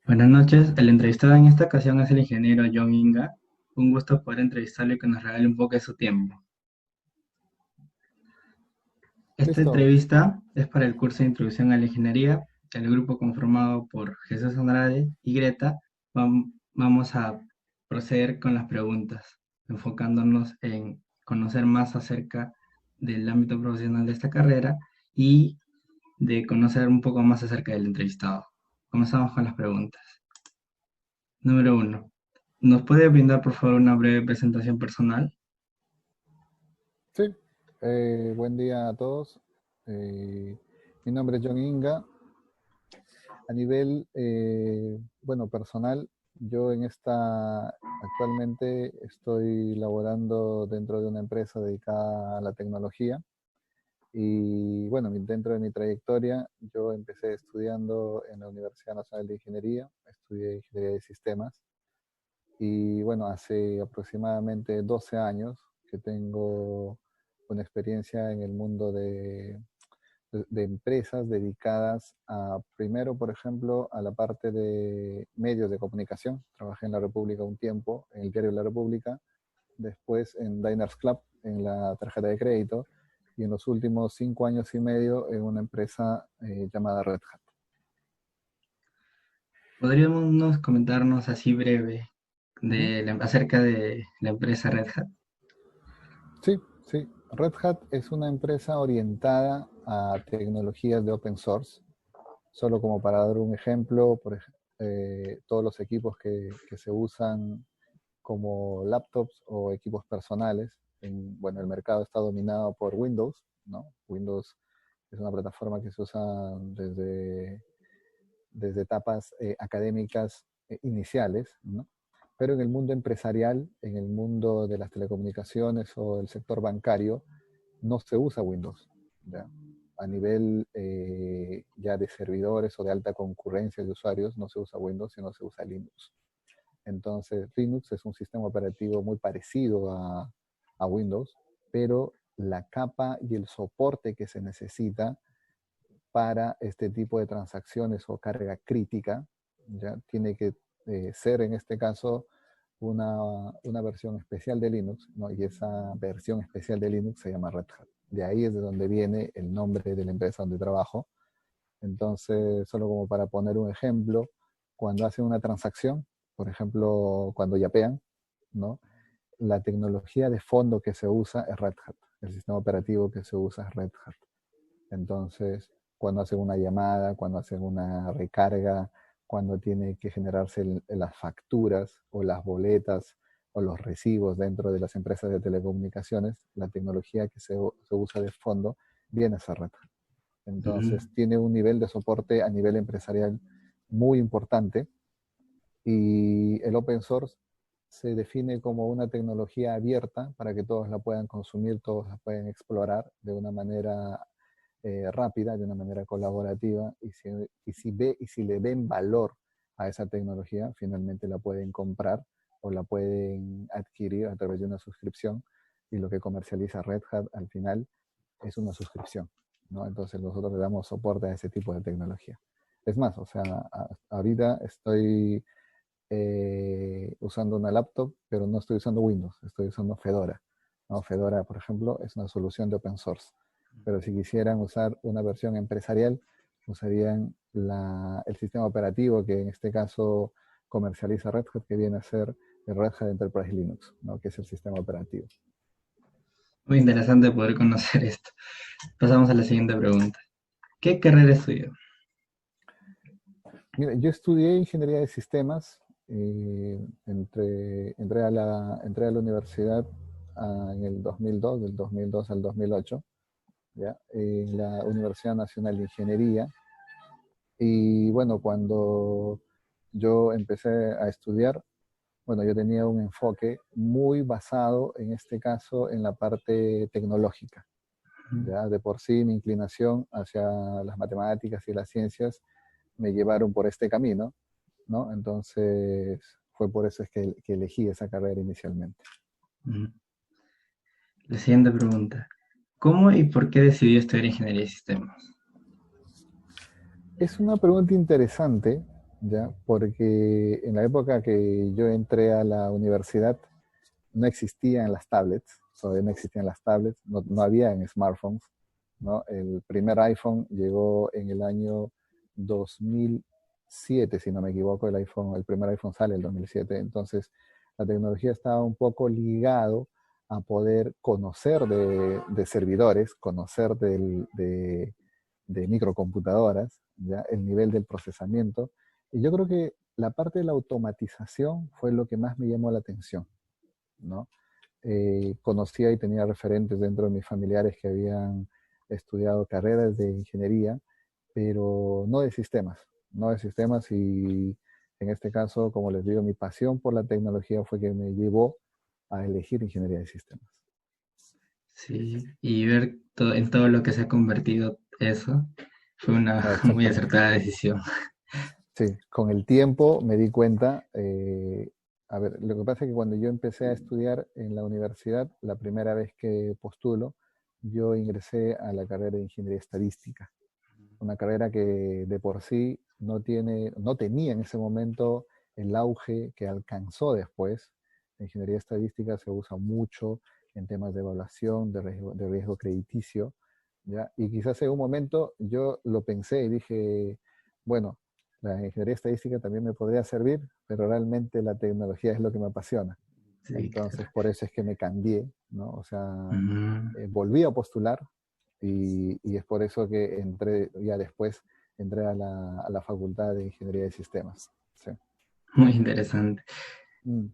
Buenas noches, el entrevistado en esta ocasión es el ingeniero John Inga. Un gusto poder entrevistarlo y que nos regale un poco de su tiempo. Esta Listo, entrevista es para el curso de Introducción a la Ingeniería. El grupo conformado por Jesús Andrade y Greta. Vamos a proceder con las preguntas, enfocándonos en conocer más acerca del ámbito profesional de esta carrera y de conocer un poco más acerca del entrevistado. Comenzamos con las preguntas. Número uno. ¿Nos puede brindar, por favor, una breve presentación personal? sí. Buen día a todos. Eh, Mi nombre es John Inga. A nivel, bueno, personal, yo actualmente estoy laborando dentro de una empresa dedicada a la tecnología. Y bueno, dentro de mi trayectoria, yo empecé estudiando en la Universidad Nacional de Ingeniería, estudié Ingeniería de Sistemas. Y bueno, hace aproximadamente 12 años que tengo una experiencia en el mundo de empresas dedicadas a, primero, por ejemplo, a la parte de medios de comunicación. Trabajé en La República un tiempo, en el diario La República, después en Diners Club, en la tarjeta de crédito, y en los últimos 5 años y medio en una empresa llamada Red Hat. ¿Podríamos comentarnos así breve Ujú. acerca de la empresa Red Hat? Sí, sí. Red Hat es una empresa orientada a tecnologías de open source. Solo como para dar un ejemplo, todos los equipos que se usan como laptops o equipos personales, bueno, el mercado está dominado por Windows, ¿no? Windows es una plataforma que se usa desde etapas académicas iniciales, ¿no? Pero en el mundo empresarial, en el mundo de las telecomunicaciones o el sector bancario, no se usa Windows. ¿Ya? A nivel ya de servidores o de alta concurrencia de usuarios, no se usa Windows, sino se usa Linux. Entonces, Linux es un sistema operativo muy parecido a Windows, pero la capa y el soporte que se necesita para este tipo de transacciones o carga crítica, ya tiene que ser en este caso una versión especial de Linux, ¿no? Y esa versión especial de Linux se llama Red Hat. De ahí es de donde viene el nombre de la empresa donde trabajo. Entonces, solo como para poner un ejemplo, cuando hacen una transacción, por ejemplo, cuando yapean, ¿no? La tecnología de fondo que se usa es Red Hat. El sistema operativo que se usa es Red Hat. Entonces, cuando hacen una llamada, cuando hacen una recarga, cuando tiene que generarse las facturas o las boletas o los recibos dentro de las empresas de telecomunicaciones, la tecnología que se usa de fondo viene a ser Red Hat. Mm. Entonces, tiene un nivel de soporte a nivel empresarial muy importante y el open source se define como una tecnología abierta para que todos la puedan consumir, todos la pueden explorar de una manera rápida, de una manera colaborativa, y si le ven valor a esa tecnología, finalmente la pueden comprar o la pueden adquirir a través de una suscripción, y lo que comercializa Red Hat al final es una suscripción, ¿no? Entonces nosotros le damos soporte a ese tipo de tecnología. Es más, o sea, ahorita estoy usando una laptop, pero no estoy usando Windows, estoy usando Fedora, ¿no? Fedora, por ejemplo, es una solución de open source. Pero si quisieran usar una versión empresarial, usarían el sistema operativo que en este caso comercializa Red Hat, que viene a ser el Red Hat Enterprise Linux, ¿no? Que es el sistema operativo. Muy interesante poder conocer esto. Pasamos a la siguiente pregunta. ¿Qué carrera estudió? Mira, yo estudié ingeniería de sistemas, entré a la universidad en el 2002, del 2002 al 2008, ¿ya? En la Universidad Nacional de Ingeniería. Y bueno, cuando yo empecé a estudiar, bueno, yo tenía un enfoque muy basado, en este caso, en la parte tecnológica. Ya de por sí mi inclinación hacia las matemáticas y las ciencias me llevaron por este camino, ¿no? Entonces fue por eso es que elegí esa carrera inicialmente. Mm. La siguiente pregunta. ¿Cómo y por qué decidió estudiar ingeniería de sistemas? Es una pregunta interesante ¿ya? Porque en la época que yo entré a la universidad no existían las tablets, todavía no existían las tablets, no había en smartphones, ¿no? El primer iPhone llegó en el año 2007, si no me equivoco, el primer iPhone sale en el 2007, entonces la tecnología estaba un poco ligado a poder conocer de servidores, conocer de microcomputadoras, ¿ya? El nivel del procesamiento. Y yo creo que la parte de la automatización fue lo que más me llamó la atención, ¿no? Conocía y tenía referentes dentro de mis familiares que habían estudiado carreras de ingeniería, pero no de sistemas y en este caso, como les digo, mi pasión por la tecnología fue que me llevó a elegir ingeniería de sistemas. Sí, y ver en todo lo que se ha convertido eso fue una Ah, muy exactamente. acertada decisión. Sí, con el tiempo me di cuenta, a ver, lo que pasa es que cuando yo empecé a estudiar en la universidad, la primera vez que postulo, yo ingresé a la carrera de ingeniería estadística, una carrera que de por sí no tenía en ese momento el auge que alcanzó después. La ingeniería estadística se usa mucho en temas de evaluación, de riesgo crediticio, ¿ya? Y quizás en un momento yo lo pensé y dije, bueno, la ingeniería estadística también me podría servir, pero realmente la tecnología es lo que me apasiona. Sí, Entonces, claro. por eso es que me cambié, ¿no? O sea, Mm, volví a postular y es por eso que entré, ya después entré a la Facultad de Ingeniería de Sistemas. Sí. muy interesante. Mm.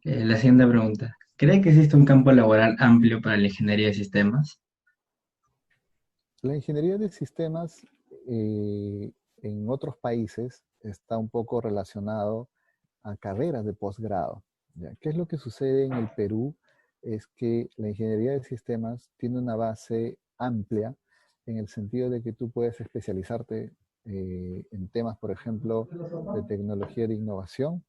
La siguiente pregunta. ¿Cree que existe un campo laboral amplio para la ingeniería de sistemas? La ingeniería de sistemas en otros países está un poco relacionado a carreras de posgrado. ¿Ya? ¿Qué es lo que sucede en el Perú? Es que la ingeniería de sistemas tiene una base amplia en el sentido de que tú puedes especializarte en temas, por ejemplo, de tecnología de innovación,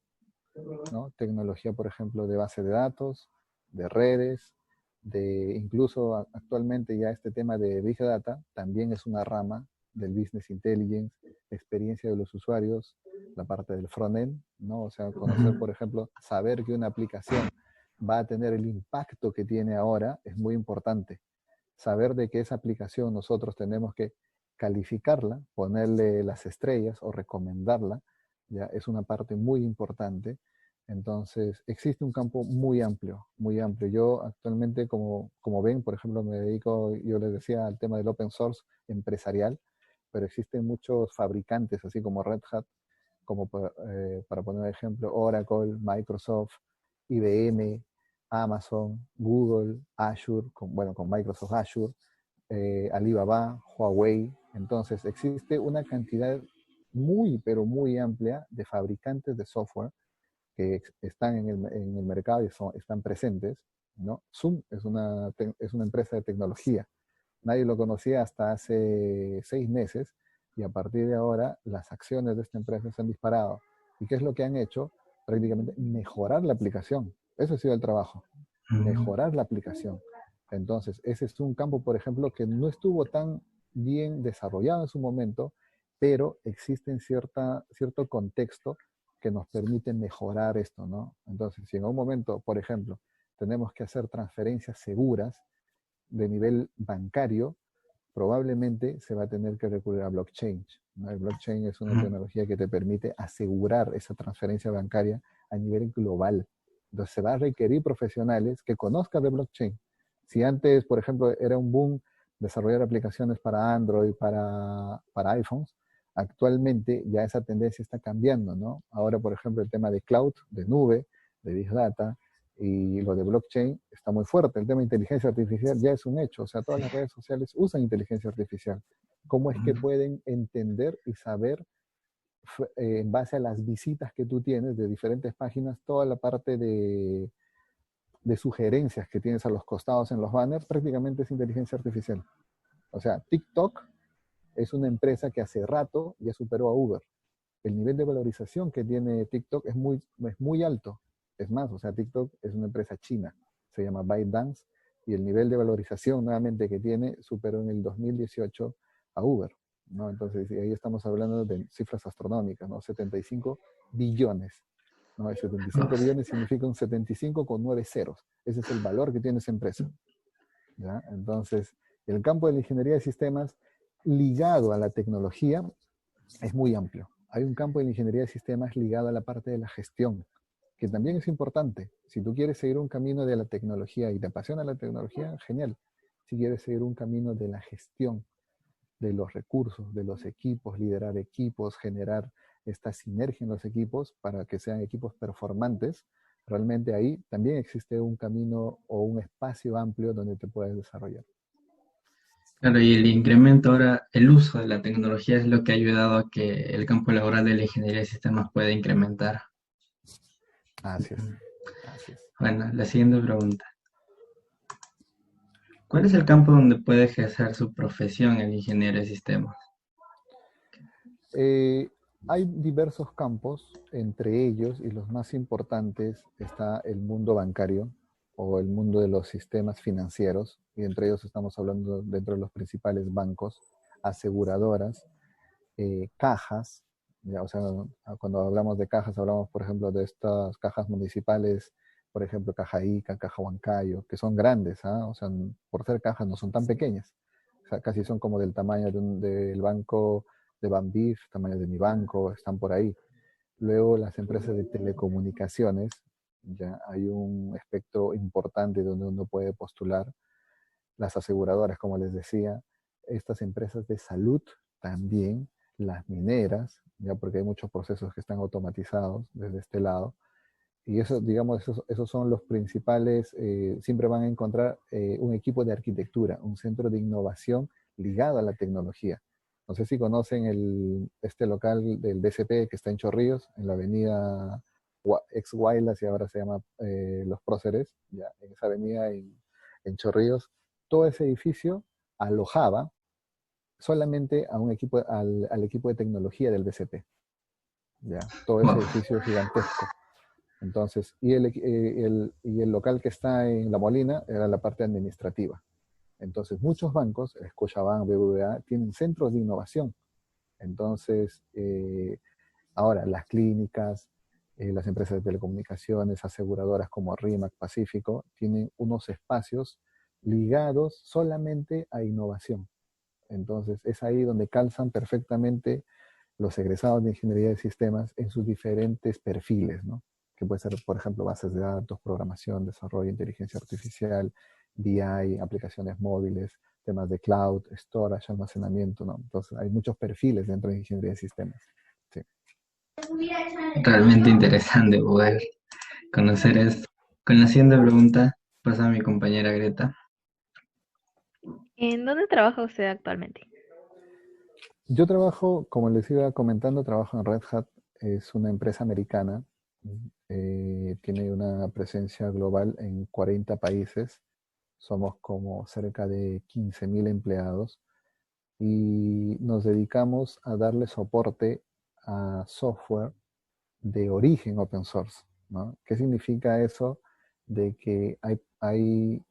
¿no? Tecnología, por ejemplo, de base de datos, de redes, de incluso actualmente ya este tema de Big Data también es una rama del Business Intelligence, experiencia de los usuarios, la parte del front-end, ¿no? O sea, conocer, Ujú. por ejemplo, saber que una aplicación va a tener el impacto que tiene ahora es muy importante. Saber de que esa aplicación nosotros tenemos que calificarla, ponerle las estrellas o recomendarla, ya es una parte muy importante. Entonces, existe un campo muy amplio, muy amplio. Yo actualmente, como ven, por ejemplo, me dedico, yo les decía, al tema del open source empresarial, pero existen muchos fabricantes, así como Red Hat, como para poner un ejemplo, Oracle, Microsoft, IBM, Amazon, Google, Azure, bueno, con Microsoft Azure, Alibaba, Huawei. Entonces, existe una cantidad muy, pero muy amplia de fabricantes de software que están en el mercado y están presentes, ¿no? Zoom es una empresa de tecnología. Nadie lo conocía hasta hace 6 meses y a partir de ahora las acciones de esta empresa se han disparado. ¿Y qué es lo que han hecho? Prácticamente mejorar la aplicación. Eso ha sido el trabajo, Mm, mejorar la aplicación. Entonces, ese es un campo, por ejemplo, que no estuvo tan bien desarrollado en su momento, pero existe en cierto contexto que nos permite mejorar esto, ¿no? Entonces, si en un momento, por ejemplo, tenemos que hacer transferencias seguras de nivel bancario, probablemente se va a tener que recurrir a blockchain, ¿no? El blockchain es una mm, tecnología que te permite asegurar esa transferencia bancaria a nivel global. Entonces se va a requerir profesionales que conozcan de blockchain. Si antes, por ejemplo, era un boom desarrollar aplicaciones para Android, para iPhones, actualmente ya esa tendencia está cambiando, ¿no? Ahora, por ejemplo, el tema de cloud, de nube, de Big Data, y lo de blockchain está muy fuerte. El tema de inteligencia artificial ya es un hecho. O sea, todas sí. las redes sociales usan inteligencia artificial. ¿Cómo es que Mm, pueden entender y saber, en base a las visitas que tú tienes de diferentes páginas, toda la parte de sugerencias que tienes a los costados en los banners? Prácticamente es inteligencia artificial. O sea, TikTok es una empresa que hace rato ya superó a Uber. El nivel de valorización que tiene TikTok es muy alto. Es más, o sea, TikTok es una empresa china, se llama ByteDance, y el nivel de valorización nuevamente que tiene superó en el 2018 a Uber. ¿no? Entonces, ahí estamos hablando de cifras astronómicas, ¿no? 75 billones. ¿No? Y 75 Uf, billones significa un 75 con 9 ceros. Ese es el valor que tiene esa empresa. ¿Ya? Entonces, el campo de la ingeniería de sistemas ligado a la tecnología es muy amplio. Hay un campo de la ingeniería de sistemas ligado a la parte de la gestión, que también es importante. Si tú quieres seguir un camino de la tecnología y te apasiona la tecnología, genial. Si quieres seguir un camino de la gestión de los recursos, de los equipos, liderar equipos, generar esta sinergia en los equipos para que sean equipos performantes, realmente ahí también existe un camino o un espacio amplio donde te puedes desarrollar. claro, y el incremento ahora, el uso de la tecnología es lo que ha ayudado a que el campo laboral de la ingeniería de sistemas pueda incrementar. Así es, así es. Bueno, la siguiente pregunta. ¿Cuál es el campo donde puede ejercer su profesión el ingeniero de sistemas? Eh, Hay diversos campos, entre ellos y los más importantes está el mundo bancario o el mundo de los sistemas financieros, y entre ellos estamos hablando dentro de los principales bancos, aseguradoras, cajas, ya, o sea, cuando hablamos de cajas hablamos, por ejemplo, de estas cajas municipales, por ejemplo, Caja Ica, Caja Huancayo, que son grandes, ¿ah? O sea, por ser cajas no son tan pequeñas, o sea, casi son como del tamaño del banco de Banbif, tamaño de mi banco, están por ahí. Luego las empresas de telecomunicaciones, ya hay un espectro importante donde uno puede postular. Las aseguradoras, como les decía, estas empresas de salud también, las mineras, ya porque hay muchos procesos que están automatizados desde este lado. Y eso, digamos, esos son los principales, siempre van a encontrar un equipo de arquitectura, un centro de innovación ligado a la tecnología. No sé si conocen este local del BCP que está en Chorrillos, en la avenida ex Guaylas y ahora se llama Los Próceres, ya, en esa avenida en Chorrillos. Todo ese edificio alojaba solamente a un equipo, al equipo de tecnología del BCP, ya, todo ese Wow, edificio gigantesco. Entonces, y el local que está en La Molina era la parte administrativa. Entonces, muchos bancos, Scotiabank, BBVA, tienen centros de innovación. Entonces, ahora las clínicas, las empresas de telecomunicaciones, aseguradoras como RIMAC, Pacífico, tienen unos espacios ligados solamente a innovación. Entonces, es ahí donde calzan perfectamente los egresados de ingeniería de sistemas en sus diferentes perfiles, ¿no? Que puede ser, por ejemplo, bases de datos, programación, desarrollo, inteligencia artificial, BI, aplicaciones móviles, temas de cloud, storage, almacenamiento, ¿no? Entonces, hay muchos perfiles dentro de ingeniería de sistemas. Sí. realmente interesante poder conocer esto. Con la siguiente pregunta pasa a mi compañera Greta. ¿En dónde trabaja usted actualmente? Yo trabajo, como les iba comentando, trabajo en Red Hat, es una empresa americana, tiene una presencia global en 40 países, somos como cerca de 15.000 empleados y nos dedicamos a darle soporte a software de origen open source, ¿no? ¿Qué significa eso? De que hay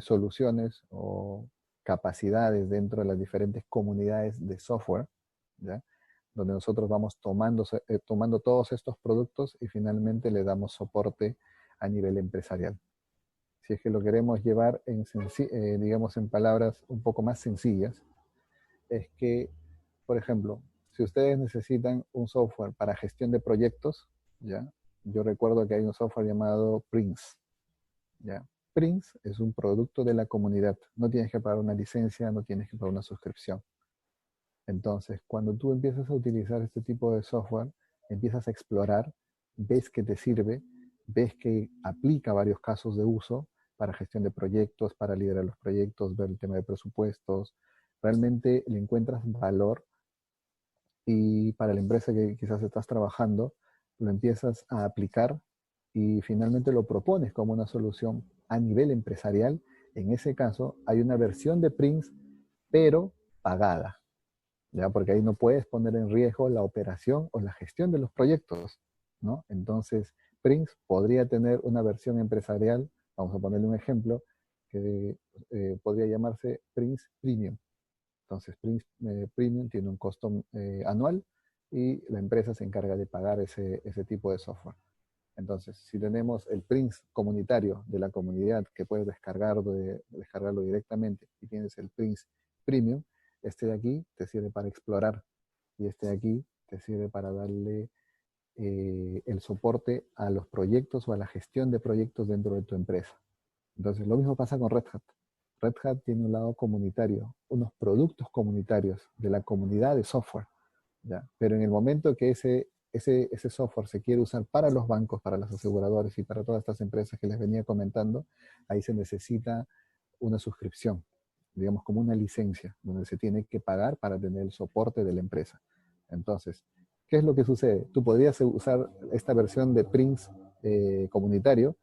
soluciones o capacidades dentro de las diferentes comunidades de software, ¿ya? Donde nosotros vamos tomando todos estos productos y finalmente le damos soporte a nivel empresarial. Si es que lo queremos llevar digamos en palabras un poco más sencillas, es que, por ejemplo, si ustedes necesitan un software para gestión de proyectos, ¿ya? Yo recuerdo que hay un software llamado Prince, ¿ya? Prince es un producto de la comunidad. No tienes que pagar una licencia, no tienes que pagar una suscripción. Entonces, cuando tú empiezas a utilizar este tipo de software, empiezas a explorar, ves que te sirve, ves que aplica varios casos de uso para gestión de proyectos, para liderar los proyectos, ver el tema de presupuestos, realmente le encuentras valor y para la empresa que quizás estás trabajando, lo empiezas a aplicar y finalmente lo propones como una solución a nivel empresarial. En ese caso, hay una versión de Prince, pero pagada, ¿ya? Porque ahí no puedes poner en riesgo la operación o la gestión de los proyectos, ¿no? Entonces, Prince podría tener una versión empresarial, vamos a ponerle un ejemplo, que podría llamarse Prince Premium, Entonces, Prince Premium tiene un costo anual y la empresa se encarga de pagar ese tipo de software. Entonces, si tenemos el Prince comunitario de la comunidad que puedes descargarlo directamente y tienes el Prince Premium, este de aquí te sirve para explorar y este de aquí te sirve para darle el soporte a los proyectos o a la gestión de proyectos dentro de tu empresa. Entonces, lo mismo pasa con Red Hat. Red Hat tiene un lado comunitario, unos productos comunitarios de la comunidad de software, ¿ya? Pero en el momento que ese software se quiere usar para los bancos, para las aseguradoras y para todas estas empresas que les venía comentando, ahí se necesita una suscripción, digamos como una licencia, donde se tiene que pagar para tener el soporte de la empresa. Entonces, ¿qué es lo que sucede? Tú podrías usar esta versión de Prince comunitario,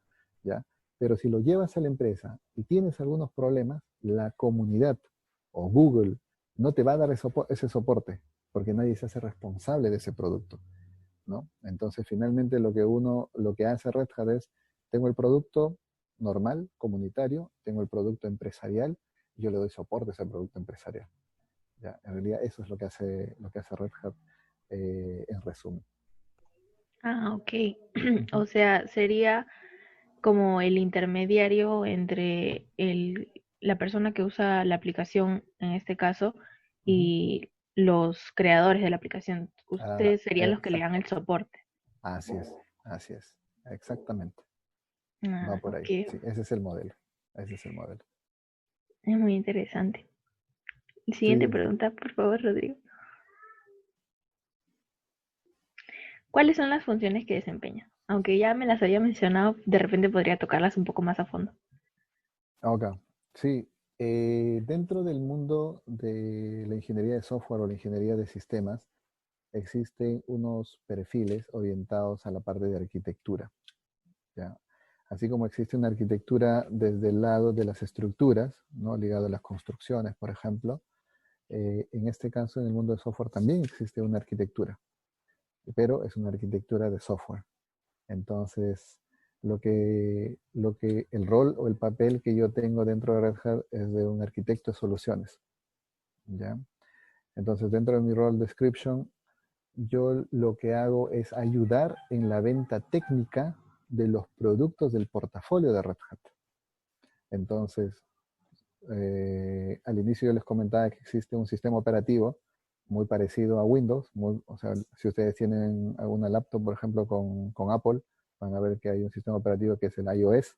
¿ya? Pero si lo llevas a la empresa y tienes algunos problemas, la comunidad o Google no te va a dar ese soporte porque nadie se hace responsable de ese producto, ¿no? Entonces, finalmente lo que hace Red Hat es, tengo el producto normal, comunitario, tengo el producto empresarial, y yo le doy soporte a ese producto empresarial. ¿Ya? En realidad eso es lo que hace Red Hat en resumen. Ah, ok. O sea, sería como el intermediario entre la persona que usa la aplicación, en este caso, y los creadores de la aplicación. Ah, Ustedes serían los que le dan el soporte. así es, exactamente. Va Ah, por ok. ahí. Sí, ese es el modelo. Ese es el modelo. Es muy interesante. Siguiente Sí, pregunta, por favor, Rodrigo. ¿Cuáles son las funciones que desempeña? Aunque ya me las había mencionado, de repente podría tocarlas un poco más a fondo. ok. Sí, dentro del mundo de la ingeniería de software o la ingeniería de sistemas, existen unos perfiles orientados a la parte de arquitectura, ¿ya? Así como existe una arquitectura desde el lado de las estructuras, ¿no? Ligado a las construcciones, por ejemplo, en este caso, en el mundo de software también existe una arquitectura, pero es una arquitectura de software. Entonces, el rol o el papel que yo tengo dentro de Red Hat es de un arquitecto de soluciones, ¿ya? Entonces, dentro de mi role description, yo lo que hago es ayudar en la venta técnica de los productos del portafolio de Red Hat. Entonces, al inicio yo les comentaba que existe un sistema operativo muy parecido a Windows. O sea, si ustedes tienen alguna laptop, por ejemplo, con Apple, van a ver que hay un sistema operativo que es el iOS,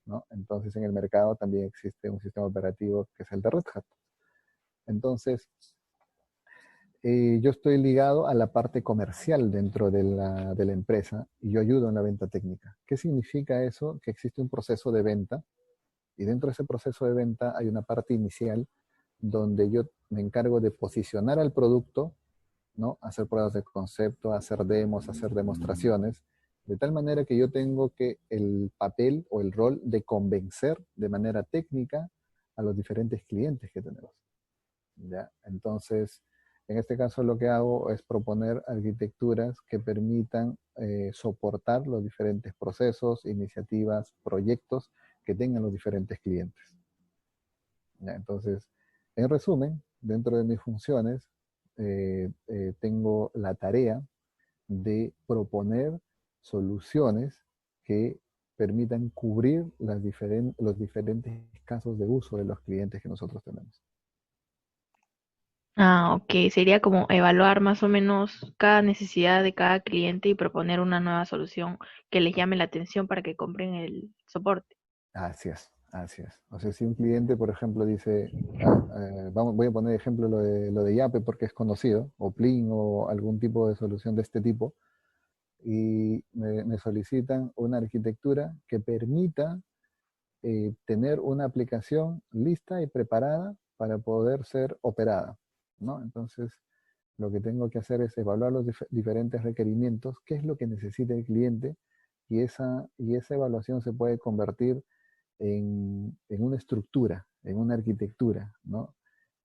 ¿no? Entonces, en el mercado también existe un sistema operativo que es el de Red Hat. Entonces, yo estoy ligado a la parte comercial dentro de la empresa y yo ayudo en la venta técnica. ¿Qué significa eso? Que existe un proceso de venta y dentro de ese proceso de venta hay una parte inicial donde yo me encargo de posicionar al producto, ¿no? Hacer pruebas de concepto, hacer demos, hacer demostraciones, de tal manera que yo tengo que el papel o el rol de convencer de manera técnica a los diferentes clientes que tenemos, ¿ya? Entonces, en este caso lo que hago es proponer arquitecturas que permitan soportar los diferentes procesos, iniciativas, proyectos que tengan los diferentes clientes, ¿ya? Entonces, en resumen, dentro de mis funciones, tengo la tarea de proponer soluciones que permitan cubrir los diferentes casos de uso de los clientes que nosotros tenemos. Ah, ok. Sería como evaluar más o menos cada necesidad de cada cliente y proponer una nueva solución que les llame la atención para que compren el soporte. Así es, así es. O sea, si un cliente, por ejemplo, dice, voy a poner ejemplo lo de Yape porque es conocido, o Plin o algún tipo de solución de este tipo, y me solicitan una arquitectura que permita tener una aplicación lista y preparada para poder ser operada, ¿no? Entonces, lo que tengo que hacer es evaluar los diferentes requerimientos, qué es lo que necesita el cliente, y esa evaluación se puede convertir en una estructura, en una arquitectura, ¿no?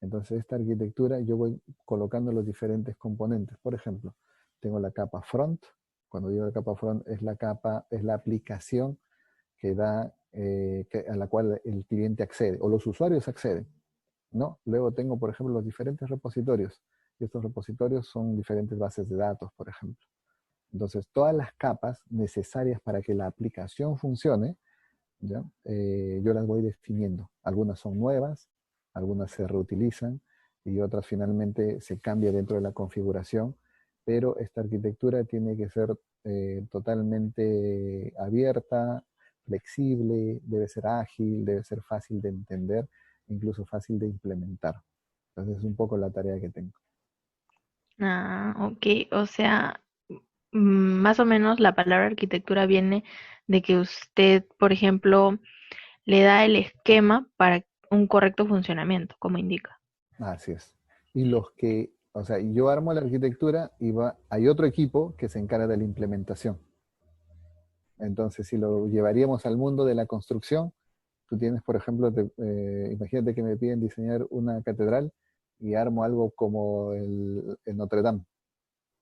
Entonces, esta arquitectura yo voy colocando los diferentes componentes. Por ejemplo, tengo la capa front. Cuando digo la capa front, es la aplicación a la cual el cliente accede o los usuarios acceden. ¿no? Luego tengo, por ejemplo, los diferentes repositorios. Y estos repositorios son diferentes bases de datos, por ejemplo. Entonces, todas las capas necesarias para que la aplicación funcione, ¿ya? Yo las voy definiendo. Algunas son nuevas, algunas se reutilizan y otras finalmente se cambia dentro de la configuración, pero esta arquitectura tiene que ser totalmente abierta, flexible, debe ser ágil, debe ser fácil de entender, incluso fácil de implementar. Entonces es un poco la tarea que tengo. Ah, ok. O sea, más o menos la palabra arquitectura viene de que usted, por ejemplo, le da el esquema para un correcto funcionamiento, como indica. Así es. Y los que, o sea, yo armo la arquitectura y hay otro equipo que se encarga de la implementación. Entonces, si lo llevaríamos al mundo de la construcción, tú tienes, por ejemplo, imagínate que me piden diseñar una catedral y armo algo como el Notre Dame,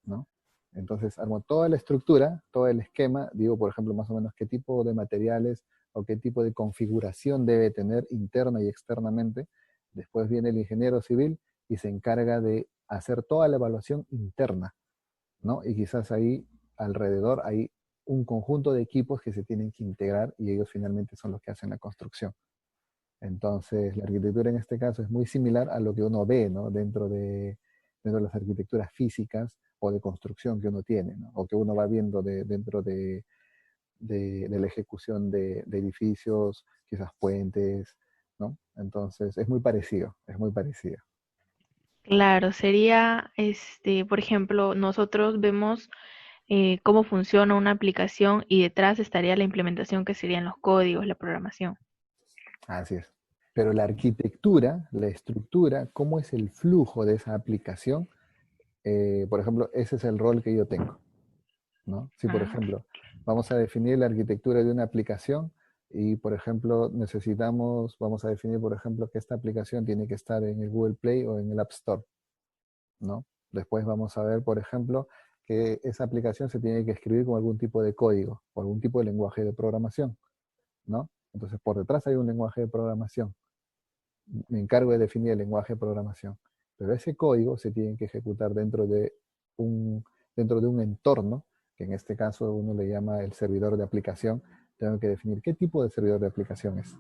¿no? Entonces, armo toda la estructura, todo el esquema, digo, por ejemplo, más o menos qué tipo de materiales o qué tipo de configuración debe tener interna y externamente. Después viene el ingeniero civil y se encarga de hacer toda la evaluación interna, ¿no? Y quizás ahí alrededor hay un conjunto de equipos que se tienen que integrar y ellos finalmente son los que hacen la construcción. Entonces, la arquitectura en este caso es muy similar a lo que uno ve, ¿no? Dentro de las arquitecturas físicas o de construcción que uno tiene, ¿no? O que uno va viendo dentro de la ejecución de edificios, quizás puentes, ¿no? Entonces, es muy parecido, es muy parecido. Claro, sería, por ejemplo, nosotros vemos cómo funciona una aplicación y detrás estaría la implementación que serían los códigos, la programación. Así es. Pero la arquitectura, la estructura, cómo es el flujo de esa aplicación, por ejemplo, ese es el rol que yo tengo, ¿no? Si, por Ah, ejemplo, vamos a definir la arquitectura de una aplicación y, por ejemplo, vamos a definir, por ejemplo, que esta aplicación tiene que estar en el Google Play o en el App Store, ¿no? Después vamos a ver, por ejemplo, que esa aplicación se tiene que escribir con algún tipo de código o algún tipo de lenguaje de programación, ¿no? Entonces, por detrás hay un lenguaje de programación. Me encargo de definir el lenguaje de programación. Pero ese código se tiene que ejecutar un, dentro de un entorno, que en este caso uno le llama el servidor de aplicación. Tengo que definir qué tipo de servidor de aplicación es.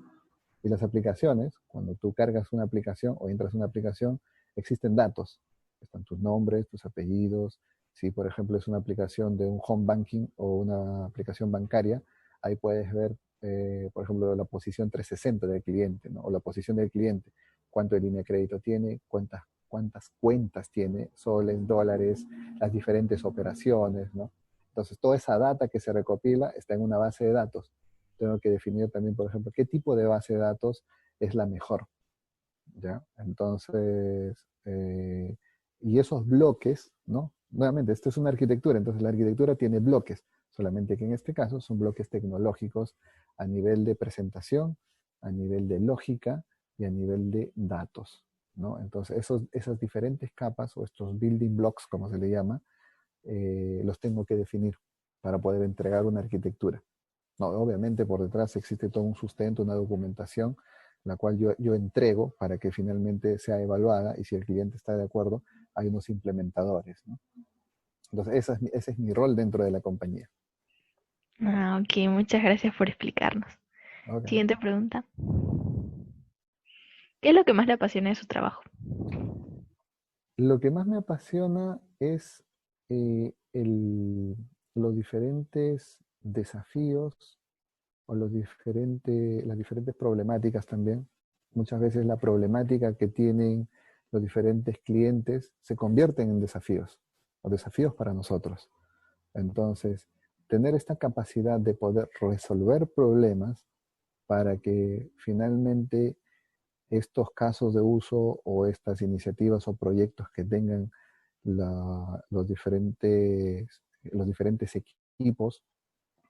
Y las aplicaciones, cuando tú cargas una aplicación o entras a una aplicación, existen datos. Están tus nombres, tus apellidos. Si, por ejemplo, es una aplicación de un home banking o una aplicación bancaria, ahí puedes ver, por ejemplo, la posición 360 del cliente, ¿no? O la posición del cliente, cuánto de línea de crédito tiene, cuántas cuentas tiene, soles, dólares, las diferentes operaciones, ¿no? Entonces, toda esa data que se recopila está en una base de datos. Tengo que definir también, por ejemplo, qué tipo de base de datos es la mejor, ¿ya? Entonces, y esos bloques, ¿no? Nuevamente, esto es una arquitectura, entonces la arquitectura tiene bloques, solamente que en este caso son bloques tecnológicos a nivel de presentación, a nivel de lógica y a nivel de datos, ¿no? Entonces, esas diferentes capas o estos building blocks, como se le llama, los tengo que definir para poder entregar una arquitectura. No, obviamente por detrás existe todo un sustento, una documentación, la cual yo entrego para que finalmente sea evaluada y si el cliente está de acuerdo, hay unos implementadores, ¿no? Entonces, ese es mi rol dentro de la compañía. ok, muchas gracias por explicarnos. Okay. Siguiente pregunta. ¿Qué es lo que más le apasiona de su trabajo? Lo que más me apasiona es los diferentes desafíos o las diferentes problemáticas también. Muchas veces la problemática que tienen los diferentes clientes se convierten en desafíos o desafíos para nosotros. Entonces, tener esta capacidad de poder resolver problemas para que finalmente estos casos de uso o estas iniciativas o proyectos que tengan los diferentes equipos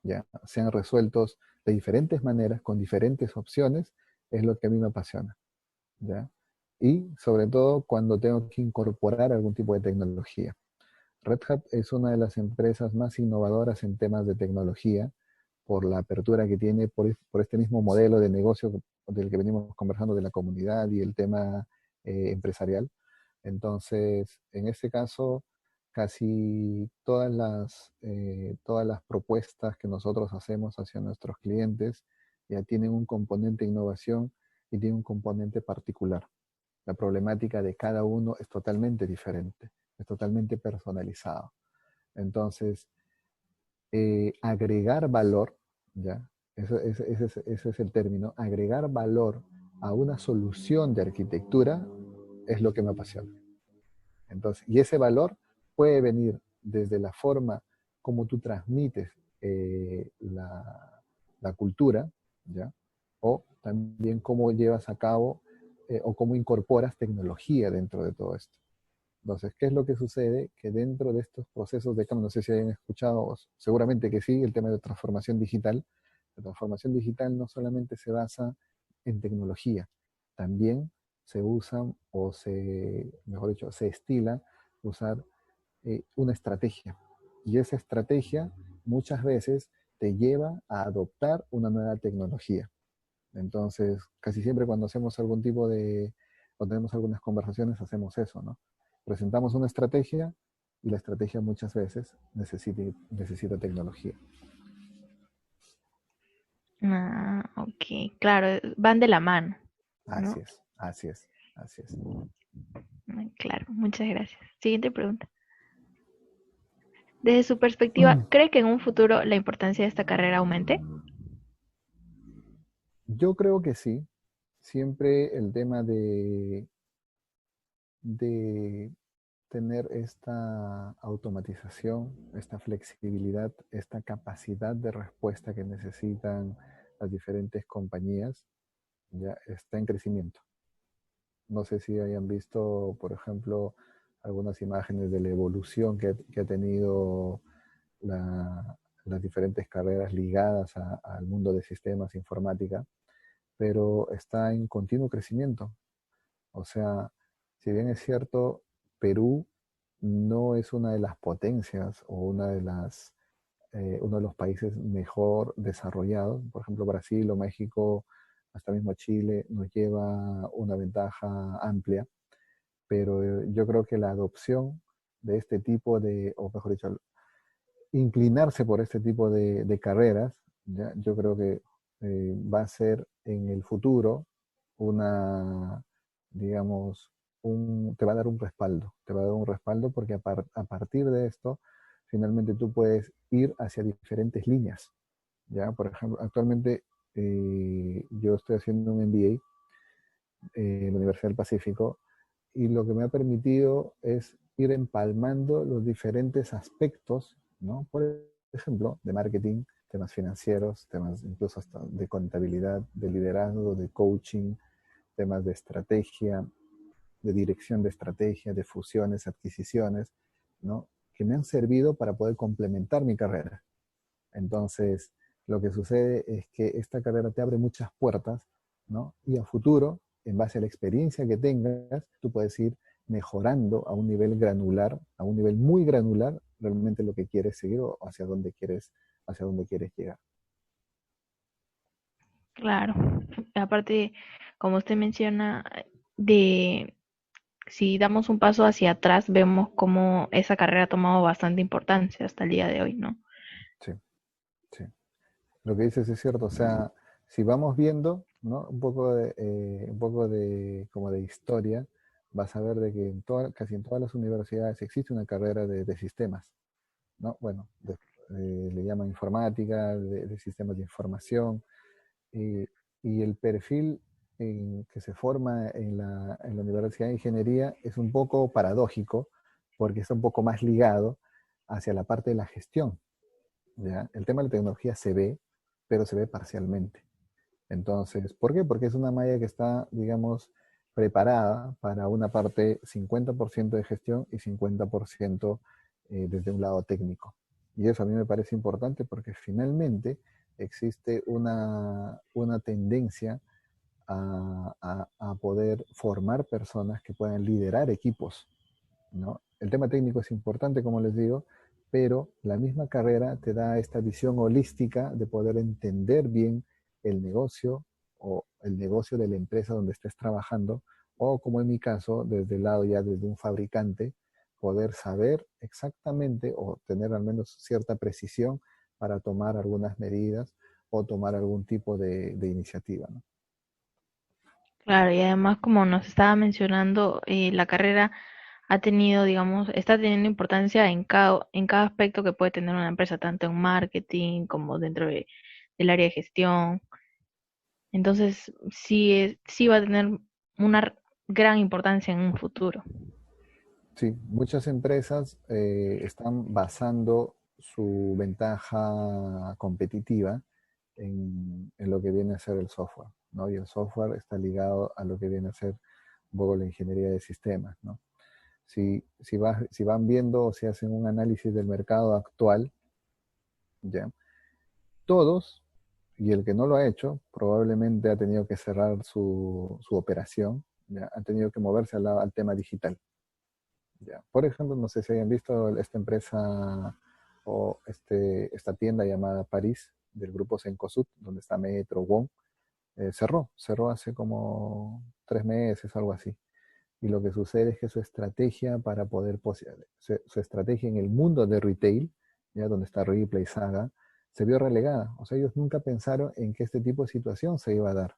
ya sean resueltos de diferentes maneras, con diferentes opciones, es lo que a mí me apasiona, ¿ya? Y sobre todo cuando tengo que incorporar algún tipo de tecnología. Red Hat es una de las empresas más innovadoras en temas de tecnología por la apertura que tiene, por este mismo modelo de negocio del que venimos conversando de la comunidad y el tema empresarial. Entonces, en este caso, casi todas las propuestas que nosotros hacemos hacia nuestros clientes ya tienen un componente de innovación y tienen un componente particular. La problemática de cada uno es totalmente diferente, es totalmente personalizado. Entonces, agregar valor, ¿ya? Ese es el término, agregar valor a una solución de arquitectura es lo que me apasiona. Entonces, y ese valor puede venir desde la forma como tú transmites la cultura, ¿ya? O también cómo llevas a cabo o cómo incorporas tecnología dentro de todo esto. Entonces, ¿qué es lo que sucede? Que dentro de estos procesos de cambio, no sé si hayan escuchado, seguramente que sí, el tema de transformación digital. La transformación digital no solamente se basa en tecnología, también se usan o mejor dicho, se estila usar una estrategia. Y esa estrategia muchas veces te lleva a adoptar una nueva tecnología. Entonces, casi siempre cuando hacemos algún tipo de, o tenemos algunas conversaciones, hacemos eso, ¿no? Presentamos una estrategia y la estrategia muchas veces necesita tecnología. Ah, ok, claro, van de la mano, Así ¿no? es, así es, así es. Claro, muchas gracias. Siguiente pregunta. Desde su perspectiva, ¿cree que en un futuro la importancia de esta carrera aumente? Yo creo que sí. Siempre el tema de tener esta automatización, esta flexibilidad, esta capacidad de respuesta que necesitan las diferentes compañías, ya está en crecimiento. No sé si hayan visto, por ejemplo, algunas imágenes de la evolución que ha tenido las diferentes carreras ligadas al mundo de sistemas informática, pero está en continuo crecimiento. O sea, si bien es cierto, Perú no es una de las potencias o uno de los países mejor desarrollados. Por ejemplo, Brasil o México, hasta mismo Chile, nos lleva una ventaja amplia, pero yo creo que la adopción de este tipo de, o mejor dicho, inclinarse por este tipo de carreras, ¿ya? Yo creo que va a ser en el futuro una, digamos, te va a dar un respaldo, te va a dar un respaldo porque a partir de esto, finalmente tú puedes ir hacia diferentes líneas, ¿ya? Por ejemplo, actualmente yo estoy haciendo un MBA en la Universidad del Pacífico y lo que me ha permitido es ir empalmando los diferentes aspectos, ¿no? Por ejemplo, de marketing, temas financieros, temas incluso hasta de contabilidad, de liderazgo, de coaching, temas de estrategia, de dirección de estrategia, de fusiones, adquisiciones, ¿no? Que me han servido para poder complementar mi carrera. Entonces, lo que sucede es que esta carrera te abre muchas puertas, ¿no? Y a futuro, en base a la experiencia que tengas, tú puedes ir mejorando a un nivel granular, a un nivel muy granular, realmente lo que quieres seguir o hacia dónde quieres llegar. Claro. Aparte, como usted menciona, de si damos un paso hacia atrás, vemos cómo esa carrera ha tomado bastante importancia hasta el día de hoy, ¿no? Sí, sí. Lo que dices es cierto, o sea, si vamos viendo, ¿no? Un poco de, como de historia, vas a ver de que casi en todas las universidades existe una carrera de sistemas, ¿no? Bueno, le llaman informática, de sistemas de información, y, y el perfil que se forma en la Universidad de Ingeniería es un poco paradójico, porque está un poco más ligado hacia la parte de la gestión, ¿ya? El tema de la tecnología se ve, pero se ve parcialmente. Entonces, ¿por qué? Porque es una malla que está, digamos, preparada para una parte 50% de gestión y 50% desde un lado técnico. Y eso a mí me parece importante porque finalmente existe una tendencia a poder formar personas que puedan liderar equipos, ¿no? El tema técnico es importante, como les digo, pero la misma carrera te da esta visión holística de poder entender bien el negocio o el negocio de la empresa donde estés trabajando O como en mi caso, desde el lado ya desde un fabricante, poder saber exactamente o tener al menos cierta precisión para tomar algunas medidas o tomar algún tipo de iniciativa, ¿no? Claro, y además, como nos estaba mencionando, la carrera ha tenido, digamos, está teniendo importancia en cada aspecto que puede tener una empresa, tanto en marketing como dentro del área de gestión. Entonces, sí va a tener una gran importancia en un futuro. Sí, muchas empresas están basando su ventaja competitiva en lo que viene a ser el software, ¿no? Y el software está ligado a lo que viene a ser un poco la ingeniería de sistemas, ¿no? Si van viendo o si hacen un análisis del mercado actual, ¿ya? Todos, y el que no lo ha hecho, probablemente ha tenido que cerrar su operación, ¿ya? Han tenido que moverse al tema digital. Ya. Por ejemplo, no sé si hayan visto esta empresa o esta tienda llamada París del grupo Cencosud, donde está Metro, Wong, cerró hace como 3 meses, algo así. Y lo que sucede es que su estrategia para poder, su estrategia en el mundo de retail, ya donde está Ripley, Saga, se vio relegada. O sea, ellos nunca pensaron en que este tipo de situación se iba a dar.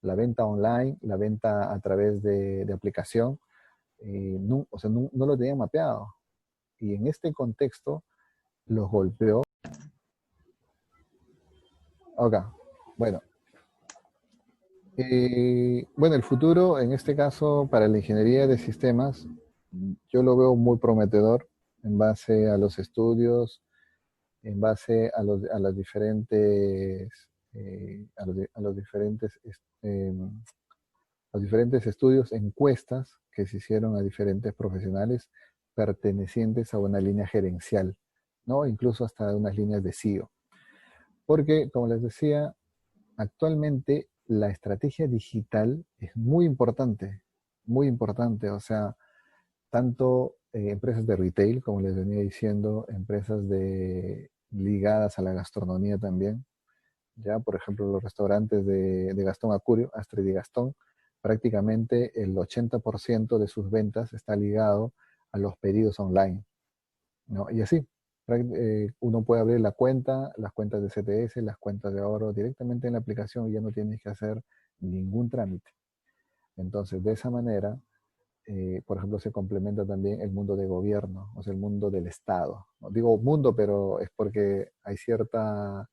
La venta online, la venta a través de aplicación, no, o sea, no lo tenían mapeado. Y en este contexto los golpeó. Ok, bueno. Bueno, el futuro, en este caso, para la ingeniería de sistemas, yo lo veo muy prometedor en base a los estudios, en base a las diferentes, los diferentes estudios, encuestas que se hicieron a diferentes profesionales pertenecientes a una línea gerencial, ¿no? Incluso hasta unas líneas de CEO. Porque, como les decía, actualmente la estrategia digital es muy importante, o sea, tanto empresas de retail, como les venía diciendo, empresas ligadas a la gastronomía también, ya por ejemplo los restaurantes de Gastón Acurio, Astrid y Gastón, prácticamente el 80% de sus ventas está ligado a los pedidos online, ¿no? Y así, uno puede abrir la cuenta, las cuentas de CTS, las cuentas de ahorro directamente en la aplicación y ya no tienes que hacer ningún trámite. Entonces, de esa manera, por ejemplo, se complementa también el mundo de gobierno, o sea, el mundo del Estado. No digo mundo, pero es porque hay cierta...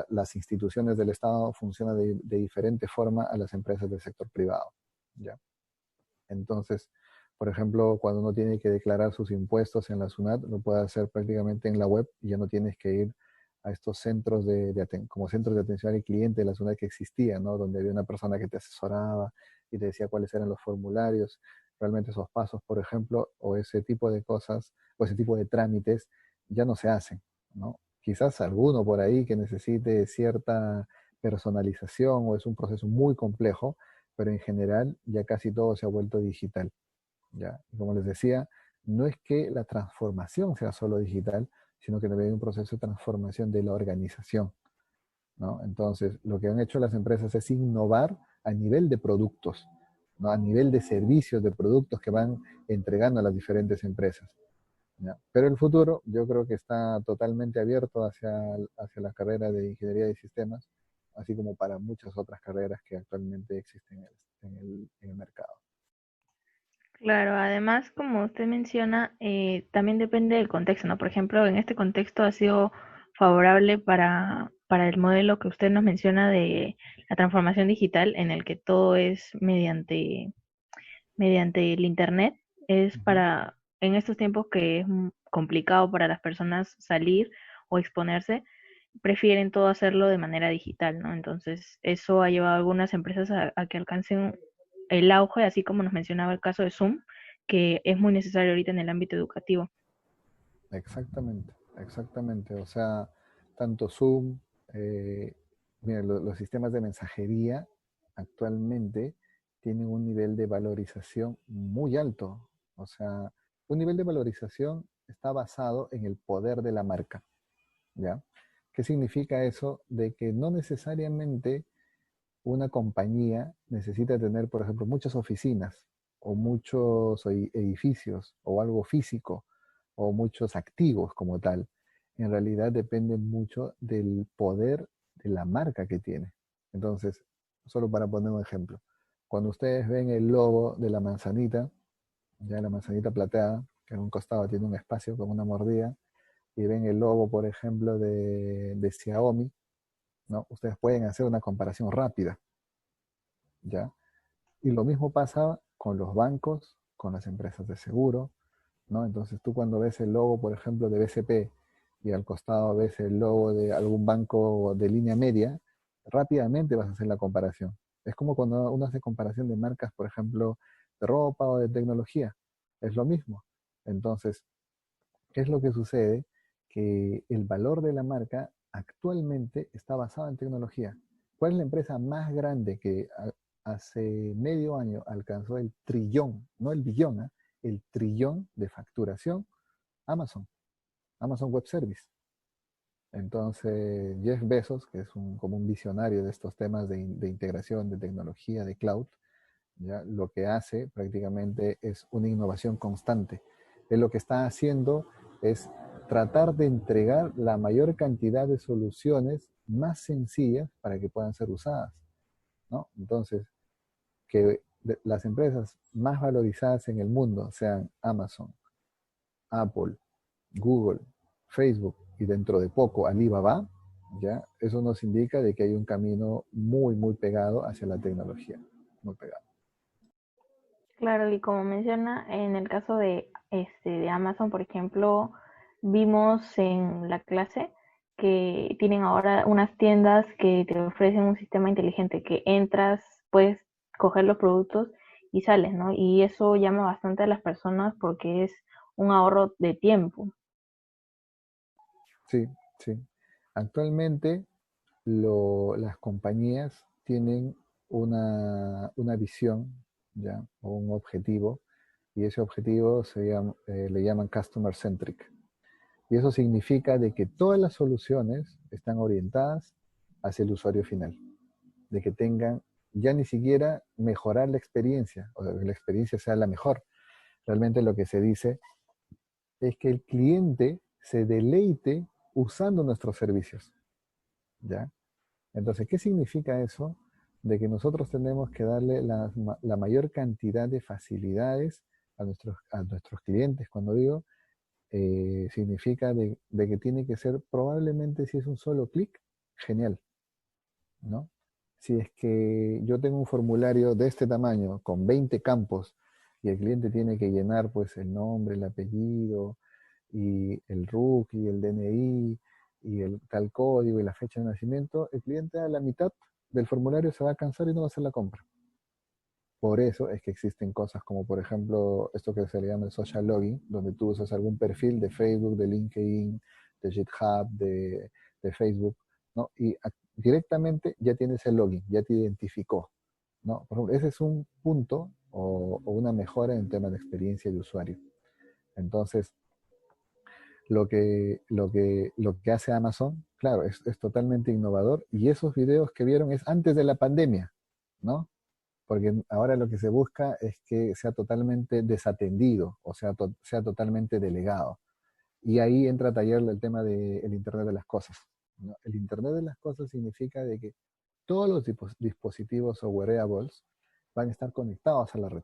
las instituciones del Estado funcionan de diferente forma a las empresas del sector privado, ¿ya? Entonces, por ejemplo, cuando uno tiene que declarar sus impuestos en la SUNAT, lo puede hacer prácticamente en la web y ya no tienes que ir a estos centros como centros de atención al cliente de la SUNAT que existían, ¿no? Donde había una persona que te asesoraba y te decía cuáles eran los formularios. Realmente esos pasos, por ejemplo, o ese tipo de cosas, o ese tipo de trámites, ya no se hacen, ¿no? Quizás alguno por ahí que necesite cierta personalización o es un proceso muy complejo, pero en general ya casi todo se ha vuelto digital, ¿ya? Y como les decía, no es que la transformación sea solo digital, sino que también hay un proceso de transformación de la organización, ¿no? Entonces, lo que han hecho las empresas es innovar a nivel de productos, ¿no? A nivel de servicios, de productos que van entregando a las diferentes empresas, ¿ya? Pero el futuro yo creo que está totalmente abierto hacia la carrera de ingeniería de sistemas, así como para muchas otras carreras que actualmente existen en el mercado. Claro, además, como usted menciona, también depende del contexto, ¿no? Por ejemplo, en este contexto ha sido favorable para el modelo que usted nos menciona de la transformación digital, en el que todo es mediante el Internet. Es Ujú. para, en estos tiempos que es complicado para las personas salir o exponerse, prefieren todo hacerlo de manera digital, ¿no? Entonces, eso ha llevado a algunas empresas a que alcancen el auge, así como nos mencionaba el caso de Zoom, que es muy necesario ahorita en el ámbito educativo. Exactamente, exactamente. O sea, tanto Zoom, eh, mira, los sistemas de mensajería actualmente tienen un nivel de valorización muy alto. O sea, un nivel de valorización está basado en el poder de la marca, ¿ya? ¿Qué significa eso? De que no necesariamente una compañía necesita tener, por ejemplo, muchas oficinas o muchos edificios o algo físico o muchos activos como tal, en realidad depende mucho del poder de la marca que tiene. Entonces, solo para poner un ejemplo, cuando ustedes ven el logo de la manzanita, ya la manzanita plateada, que en un costado tiene un espacio con una mordida, y ven el logo, por ejemplo, de Xiaomi, ¿no? Ustedes pueden hacer una comparación rápida, ¿ya? Y lo mismo pasa con los bancos, con las empresas de seguro, ¿no? Entonces tú cuando ves el logo, por ejemplo, de BCP y al costado ves el logo de algún banco de línea media, rápidamente vas a hacer la comparación. Es como cuando uno hace comparación de marcas, por ejemplo, de ropa o de tecnología. Es lo mismo. Entonces, ¿qué es lo que sucede? Que el valor de la marca actualmente está basado en tecnología. ¿Cuál es la empresa más grande que hace medio año alcanzó el trillón, no el billón, el trillón de facturación? Amazon, Amazon Web Service. Entonces, Jeff Bezos, que es como un visionario de estos temas de integración, de tecnología, de cloud, ¿ya? Lo que hace prácticamente es una innovación constante. Él lo que está haciendo es tratar de entregar la mayor cantidad de soluciones más sencillas para que puedan ser usadas, ¿no? Entonces, que las empresas más valorizadas en el mundo sean Amazon, Apple, Google, Facebook y dentro de poco Alibaba, ¿ya? Eso nos indica de que hay un camino muy, muy pegado hacia la tecnología, muy pegado. Claro, y como menciona, en el caso de Amazon, por ejemplo, vimos en la clase que tienen ahora unas tiendas que te ofrecen un sistema inteligente que entras, puedes coger los productos y sales, ¿no? Y eso llama bastante a las personas porque es un ahorro de tiempo. Sí, sí. Actualmente las compañías tienen una visión, ¿ya? O un objetivo, y ese objetivo le llaman Customer Centric. Y eso significa de que todas las soluciones están orientadas hacia el usuario final, de que tengan ya ni siquiera mejorar la experiencia, o que la experiencia sea la mejor. Realmente lo que se dice es que el cliente se deleite usando nuestros servicios, ¿ya? Entonces, ¿qué significa eso? De que nosotros tenemos que darle la mayor cantidad de facilidades a nuestros clientes. Cuando digo, significa de que tiene que ser probablemente si es un solo clic, genial, ¿no? Si es que yo tengo un formulario de este tamaño con 20 campos y el cliente tiene que llenar pues el nombre, el apellido y el RUC y el DNI y el tal código y la fecha de nacimiento, el cliente a la mitad del formulario se va a cansar y no va a hacer la compra. Por eso es que existen cosas como, por ejemplo, esto que se le llama el social login, donde tú usas algún perfil de Facebook, de LinkedIn, de GitHub, de Facebook, ¿no? Y directamente ya tienes el login, ya te identificó, ¿no? Por ejemplo, ese es un punto o una mejora en tema de experiencia de usuario. Entonces, lo que hace Amazon, claro, es totalmente innovador y esos videos que vieron es antes de la pandemia, ¿no? Porque ahora lo que se busca es que sea totalmente desatendido, o sea totalmente delegado. Y ahí entra a taller el tema del Internet de las Cosas, ¿no? El Internet de las Cosas significa de que todos los dispositivos o wearables van a estar conectados a la red.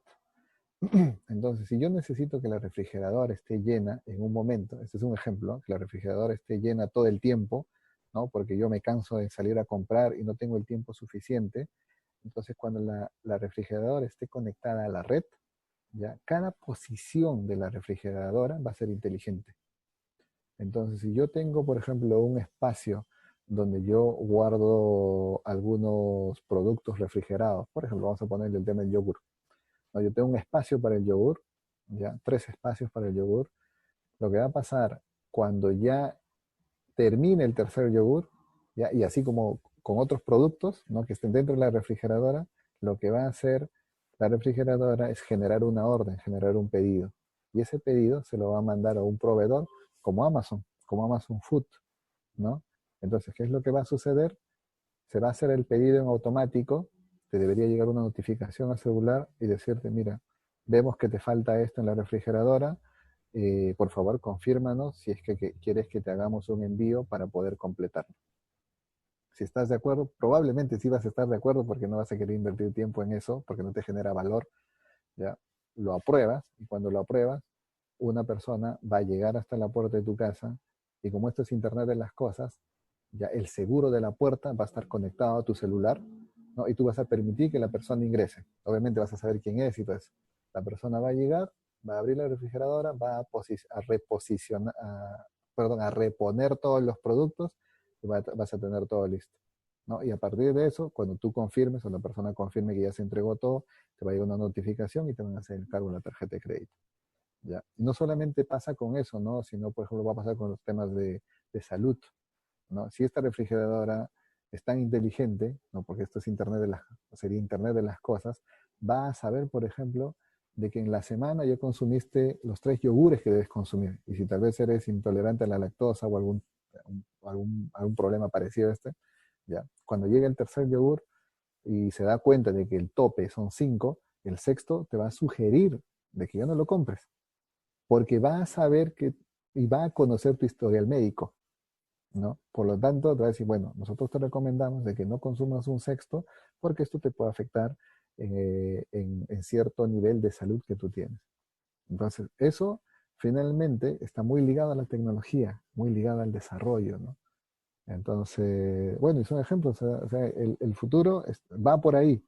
Entonces, si yo necesito que la refrigeradora esté llena en un momento, este es un ejemplo, que la refrigeradora esté llena todo el tiempo, ¿no? Porque yo me canso de salir a comprar y no tengo el tiempo suficiente. Entonces, cuando la refrigeradora esté conectada a la red, ya cada posición de la refrigeradora va a ser inteligente. Entonces, si yo tengo, por ejemplo, un espacio donde yo guardo algunos productos refrigerados, por ejemplo, vamos a ponerle el tema del yogur. No, yo tengo un espacio para el yogur, ya, 3 espacios para el yogur. Lo que va a pasar cuando ya termine el tercer yogur, ya, y así como con otros productos, ¿no? Que estén dentro de la refrigeradora, lo que va a hacer la refrigeradora es generar una orden, generar un pedido. Y ese pedido se lo va a mandar a un proveedor como Amazon Food, ¿no? Entonces, ¿qué es lo que va a suceder? se va a hacer el pedido en automático, te debería llegar una notificación al celular y decirte, mira, vemos que te falta esto en la refrigeradora, por favor confírmanos si es que quieres que te hagamos un envío para poder completarlo. Si estás de acuerdo, probablemente sí vas a estar de acuerdo porque no vas a querer invertir tiempo en eso, porque no te genera valor, ¿ya? Lo apruebas y cuando lo apruebas, una persona va a llegar hasta la puerta de tu casa y como esto es Internet de las cosas, ya el seguro de la puerta va a estar conectado a tu celular, ¿no? Y tú vas a permitir que la persona ingrese. Obviamente vas a saber quién es y todo eso. La persona va a llegar, va a abrir la refrigeradora, va a reposicionar, a reponer todos los productos y vas a tener todo listo, ¿no? Y a partir de eso, cuando tú confirmes o la persona confirme que ya se entregó todo, te va a llegar una notificación y te van a hacer el cargo de la tarjeta de crédito. ¿Ya? Y no solamente pasa con eso, ¿no? Sino, por ejemplo, va a pasar con los temas de salud, ¿no? Si esta refrigeradora es tan inteligente, ¿no? Porque esto es sería Internet de las cosas, va a saber, por ejemplo, de que en la semana ya consumiste los 3 yogures que debes consumir. Y si tal vez eres intolerante a la lactosa o algún problema parecido a este, ¿ya? Cuando llegue el tercer yogur y se da cuenta de que el tope son 5, el sexto te va a sugerir de que ya no lo compres, porque va a saber y va a conocer tu historial médico, ¿no? Por lo tanto, te va a decir, bueno, nosotros te recomendamos de que no consumas un sexto porque esto te puede afectar en cierto nivel de salud que tú tienes. Entonces, eso finalmente está muy ligado a la tecnología, muy ligado al desarrollo, ¿no? Entonces, bueno, y son ejemplos, o sea, el futuro va por ahí,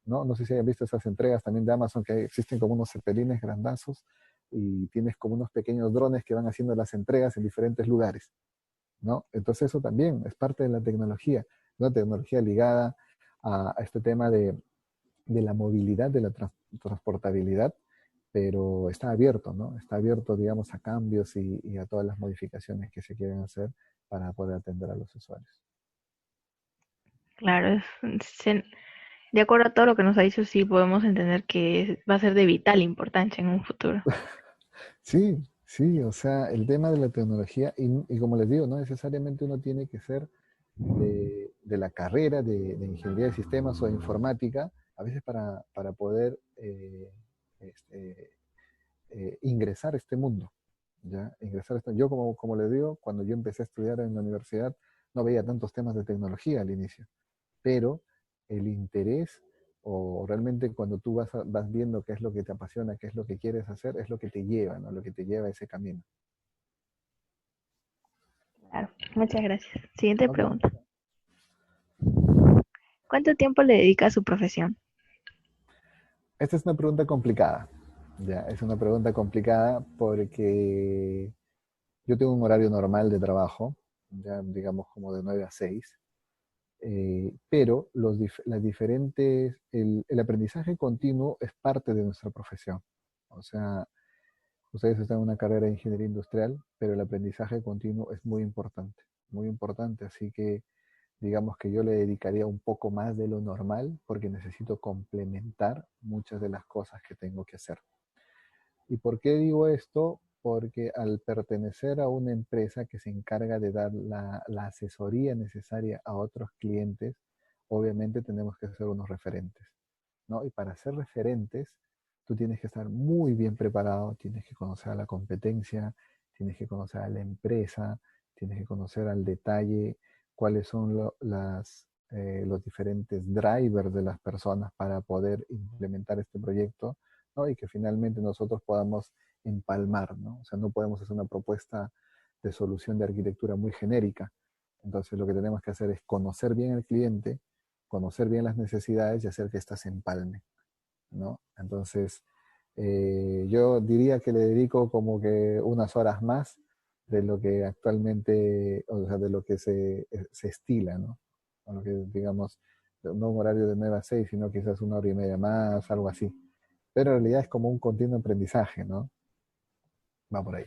¿no? No sé si hayan visto esas entregas también de Amazon, que existen como unos cepelines grandazos y tienes como unos pequeños drones que van haciendo las entregas en diferentes lugares, ¿no? Entonces eso también es parte de la tecnología, una tecnología ligada a este tema de la movilidad, de la transportabilidad, pero está abierto, ¿no? Está abierto, digamos, a cambios y a todas las modificaciones que se quieren hacer para poder atender a los usuarios. Claro, de acuerdo a todo lo que nos ha dicho, sí podemos entender que va a ser de vital importancia en un futuro. Sí, sí, o sea, el tema de la tecnología, y como les digo, no necesariamente uno tiene que ser de la carrera de ingeniería de sistemas o de informática, a veces para poder este, ingresar a este mundo. ¿Ya? Yo, como les digo, cuando yo empecé a estudiar en la universidad, no veía tantos temas de tecnología al inicio, pero el interés o realmente cuando tú vas viendo qué es lo que te apasiona, qué es lo que quieres hacer, es lo que te lleva, ¿no? Lo que te lleva a ese camino. Claro, muchas gracias. Siguiente Ok. pregunta. ¿Cuánto tiempo le dedica a su profesión? Esta es una pregunta complicada. Ya, es una pregunta complicada porque yo tengo un horario normal de trabajo, ya digamos como de 9 a 6, pero el aprendizaje continuo es parte de nuestra profesión. O sea, ustedes están en una carrera de ingeniería industrial, pero el aprendizaje continuo es muy importante, así que digamos que yo le dedicaría un poco más de lo normal porque necesito complementar muchas de las cosas que tengo que hacer. ¿Y por qué digo esto? Porque al pertenecer a una empresa que se encarga de dar la asesoría necesaria a otros clientes, obviamente tenemos que ser unos referentes, ¿no? Y para ser referentes, tú tienes que estar muy bien preparado, tienes que conocer a la competencia, tienes que conocer a la empresa, tienes que conocer al detalle cuáles son los diferentes drivers de las personas para poder implementar este proyecto, ¿no? Y que finalmente nosotros podamos empalmar, ¿no? O sea, no podemos hacer una propuesta de solución de arquitectura muy genérica. Entonces lo que tenemos que hacer es conocer bien al cliente, conocer bien las necesidades y hacer que éstas se empalmen, ¿no? Entonces, yo diría que le dedico como que unas horas más de lo que actualmente, o sea, de lo que se estila, ¿no? O lo que, digamos, no un horario de 9 a 6, sino quizás una hora y media más, algo así. Pero en realidad es como un continuo aprendizaje, ¿no? Va por ahí.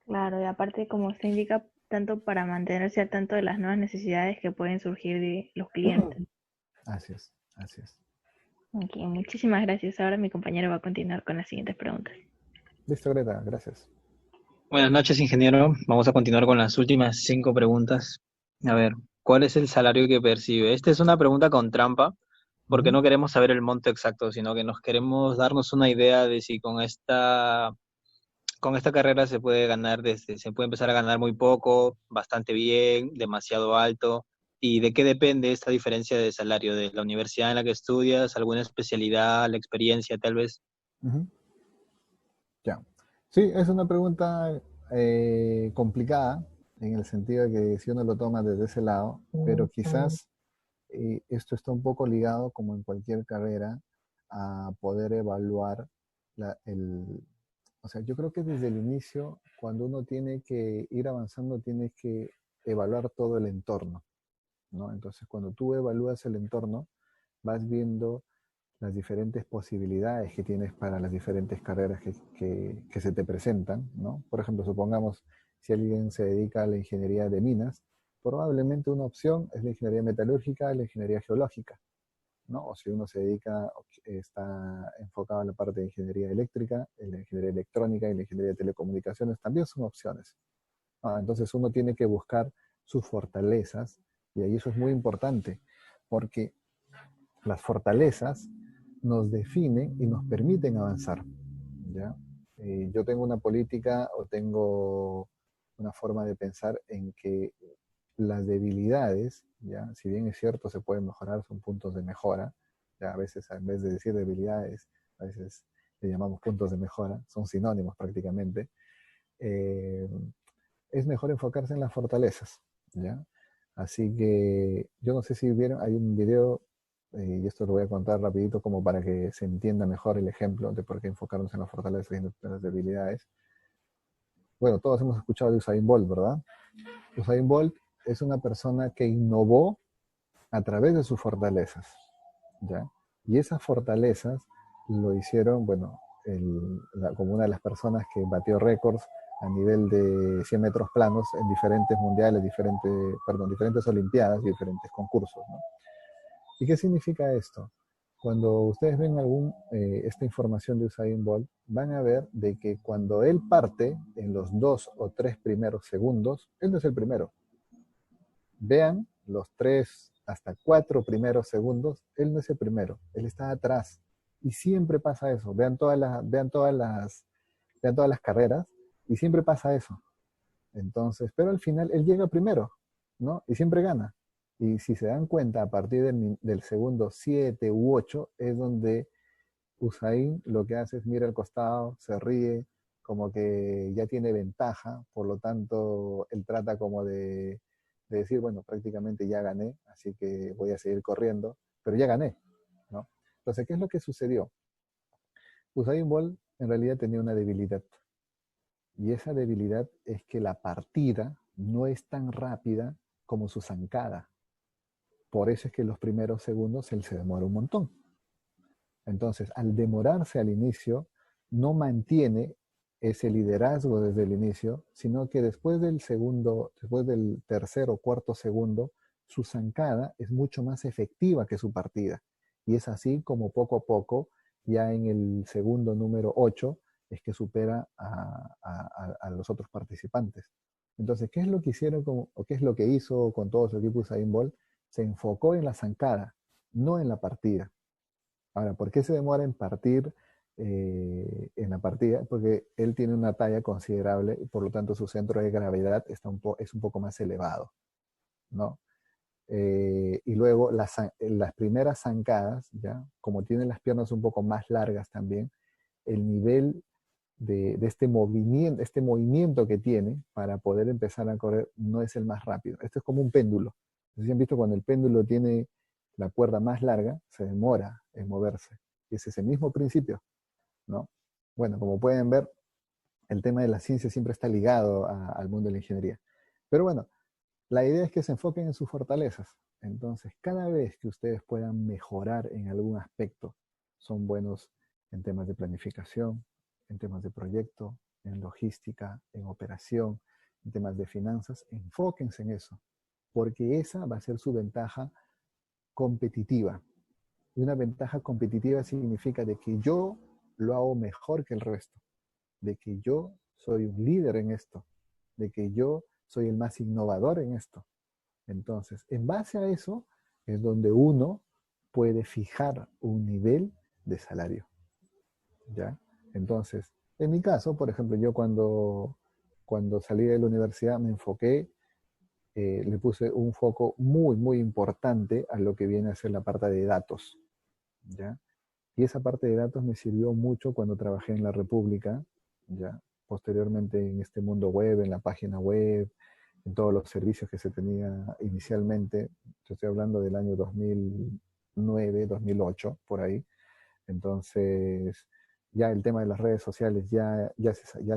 Claro, y aparte, como usted indica, tanto para mantenerse al tanto de las nuevas necesidades que pueden surgir de los clientes. Así es, así es. Ok, muchísimas gracias. Ahora mi compañero va a continuar con las siguientes preguntas. Listo, Greta, gracias. Buenas noches, ingeniero. Vamos a continuar con las últimas 5 preguntas. A ver, ¿Cuál es el salario que percibe? Esta es una pregunta con trampa, porque Ujú. no queremos saber el monto exacto, sino que nos queremos darnos una idea de si con esta carrera se puede ganar se puede empezar a ganar muy poco, bastante bien, demasiado alto, y de qué depende esta diferencia de salario, de la universidad en la que estudias, alguna especialidad, la experiencia tal vez. Ujú. Ya. Sí, es una pregunta complicada en el sentido de que si uno lo toma desde ese lado, pero quizás esto está un poco ligado, como en cualquier carrera, a poder evaluar el... O sea, yo creo que desde el inicio, cuando uno tiene que ir avanzando, tienes que evaluar todo el entorno, ¿no? Entonces, cuando tú evalúas el entorno, vas viendo las diferentes posibilidades que tienes para las diferentes carreras que se te presentan, ¿no? Por ejemplo, supongamos si alguien se dedica a la ingeniería de minas, probablemente una opción es la ingeniería metalúrgica, la ingeniería geológica, ¿no? O si uno se dedica, está enfocado en la parte de ingeniería eléctrica, en la ingeniería electrónica y la ingeniería de telecomunicaciones, también son opciones. Entonces uno tiene que buscar sus fortalezas y ahí eso es muy importante, porque las fortalezas nos definen y nos permiten avanzar. ¿Ya? Yo tengo una política o tengo una forma de pensar en que las debilidades, ¿ya? Si bien es cierto se pueden mejorar, son puntos de mejora, ¿ya? A veces en vez de decir debilidades, a veces le llamamos puntos de mejora, son sinónimos prácticamente, eh, es mejor enfocarse en las fortalezas, ¿ya? Así que yo no sé si vieron, hay un video, y esto lo voy a contar rapidito como para que se entienda mejor el ejemplo de por qué enfocarnos en las fortalezas y en las debilidades. Bueno, todos hemos escuchado de Usain Bolt, ¿verdad? Usain Bolt es una persona que innovó a través de sus fortalezas, ¿ya? Y esas fortalezas lo hicieron, bueno, como una de las personas que batió récords a nivel de 100 metros planos en diferentes mundiales, diferentes olimpiadas y diferentes concursos, ¿no? ¿Y qué significa esto? Cuando ustedes ven esta información de Usain Bolt, van a ver de que cuando él parte en los 2 o 3 primeros segundos, él no es el primero. Vean los 3 hasta 4 primeros segundos, él no es el primero, él está atrás. Y siempre pasa eso. Vean todas las carreras y siempre pasa eso. Entonces, pero al final él llega primero, ¿no? Y siempre gana. Y si se dan cuenta, a partir del segundo 7 u 8 es donde Usain lo que hace es mira al costado, se ríe, como que ya tiene ventaja, por lo tanto, él trata como de decir, bueno, prácticamente ya gané, así que voy a seguir corriendo, pero ya gané, ¿no? Entonces, ¿qué es lo que sucedió? Usain Bolt en realidad tenía una debilidad, y esa debilidad es que la partida no es tan rápida como su zancada. Por eso es que los primeros segundos él se demora un montón. Entonces, al demorarse al inicio, no mantiene ese liderazgo desde el inicio, sino que después del tercer o cuarto segundo, su zancada es mucho más efectiva que su partida. Y es así como poco a poco, ya en el segundo número 8, es que supera a los otros participantes. Entonces, ¿qué es lo que hicieron o qué es lo que hizo con todo su equipo Usain Bolt? Se enfocó en la zancada, no en la partida. Ahora, ¿por qué se demora en partir en la partida? Porque él tiene una talla considerable y por lo tanto su centro de gravedad es un poco más elevado, ¿no? Y luego las primeras zancadas, ¿ya? Como tienen las piernas un poco más largas también, el nivel de este movimiento que tiene para poder empezar a correr no es el más rápido. Esto es como un péndulo. ¿Sí han visto cuando el péndulo tiene la cuerda más larga, se demora en moverse? Y es ese mismo principio, ¿no? Bueno, como pueden ver, el tema de la ciencia siempre está ligado al mundo de la ingeniería. Pero bueno, la idea es que se enfoquen en sus fortalezas. Entonces, cada vez que ustedes puedan mejorar en algún aspecto, son buenos en temas de planificación, en temas de proyecto, en logística, en operación, en temas de finanzas, enfóquense en eso, porque esa va a ser su ventaja competitiva. Y una ventaja competitiva significa de que yo lo hago mejor que el resto, de que yo soy un líder en esto, de que yo soy el más innovador en esto. Entonces, en base a eso es donde uno puede fijar un nivel de salario, ¿ya? Entonces, en mi caso, por ejemplo, yo cuando salí de la universidad me enfoqué, le puse un foco muy, muy importante a lo que viene a ser la parte de datos, ¿ya? Y esa parte de datos me sirvió mucho cuando trabajé en la República, ¿ya? Posteriormente en este mundo web, en la página web, en todos los servicios que se tenía inicialmente. Yo estoy hablando del año 2009, 2008, por ahí. Entonces, ya el tema de las redes sociales ya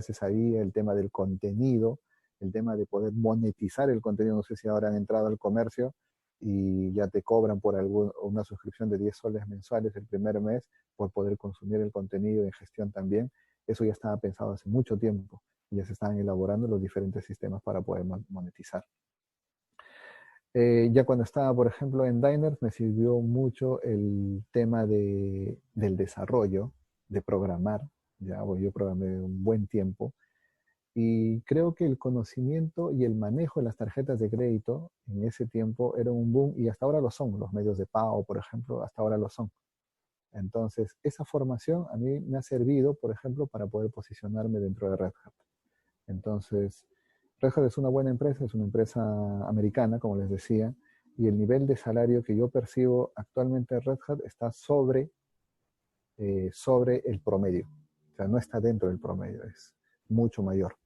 se sabía, el tema del contenido, el tema de poder monetizar el contenido. No sé si ahora han entrado al comercio y ya te cobran por una suscripción de 10 soles mensuales el primer mes por poder consumir el contenido en gestión también. Eso ya estaba pensado hace mucho tiempo y ya se estaban elaborando los diferentes sistemas para poder monetizar. Ya cuando estaba, por ejemplo, en Diners, me sirvió mucho el tema del desarrollo, de programar. Ya, yo programé un buen tiempo. Y creo que el conocimiento y el manejo de las tarjetas de crédito en ese tiempo era un boom y hasta ahora lo son. Los medios de pago, por ejemplo, hasta ahora lo son. Entonces, esa formación a mí me ha servido, por ejemplo, para poder posicionarme dentro de Red Hat. Entonces, Red Hat es una buena empresa, es una empresa americana, como les decía, y el nivel de salario que yo percibo actualmente en Red Hat está sobre el promedio. O sea, no está dentro del promedio, es mucho mayor,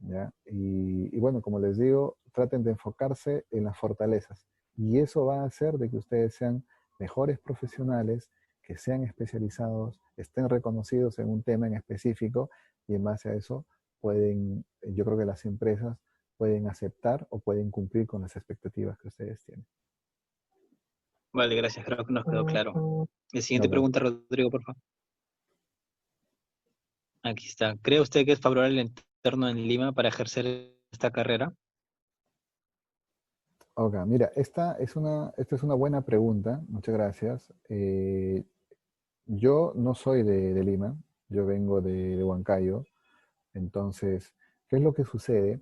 ¿ya? Y bueno, como les digo, traten de enfocarse en las fortalezas. Y eso va a hacer de que ustedes sean mejores profesionales, que sean especializados, estén reconocidos en un tema en específico y en base a eso yo creo que las empresas pueden aceptar o pueden cumplir con las expectativas que ustedes tienen. Vale, gracias, creo que nos quedó claro. La siguiente Ok. pregunta, Rodrigo, por favor. Aquí está. ¿Cree usted que es favorable el entorno en Lima para ejercer esta carrera? Ok, mira, esta es una buena pregunta, muchas gracias. Yo no soy de Lima, yo vengo de Huancayo, entonces, ¿qué es lo que sucede?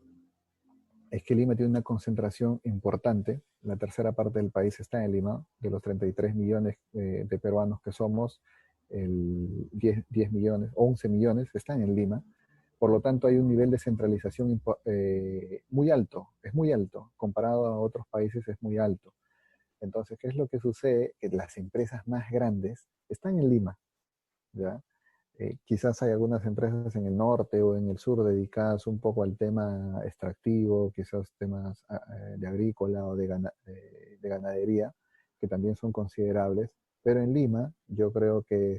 Es que Lima tiene una concentración importante, la tercera parte del país está en Lima, de los 33 millones de peruanos que somos, el 10 millones, 11 millones están en Lima, por lo tanto hay un nivel de centralización muy alto, es muy alto, comparado a otros países es muy alto. Entonces, ¿qué es lo que sucede? Que las empresas más grandes están en Lima, ¿ya? Quizás hay algunas empresas en el norte o en el sur dedicadas un poco al tema extractivo, quizás temas de agrícola o de ganadería, que también son considerables, pero en Lima yo creo que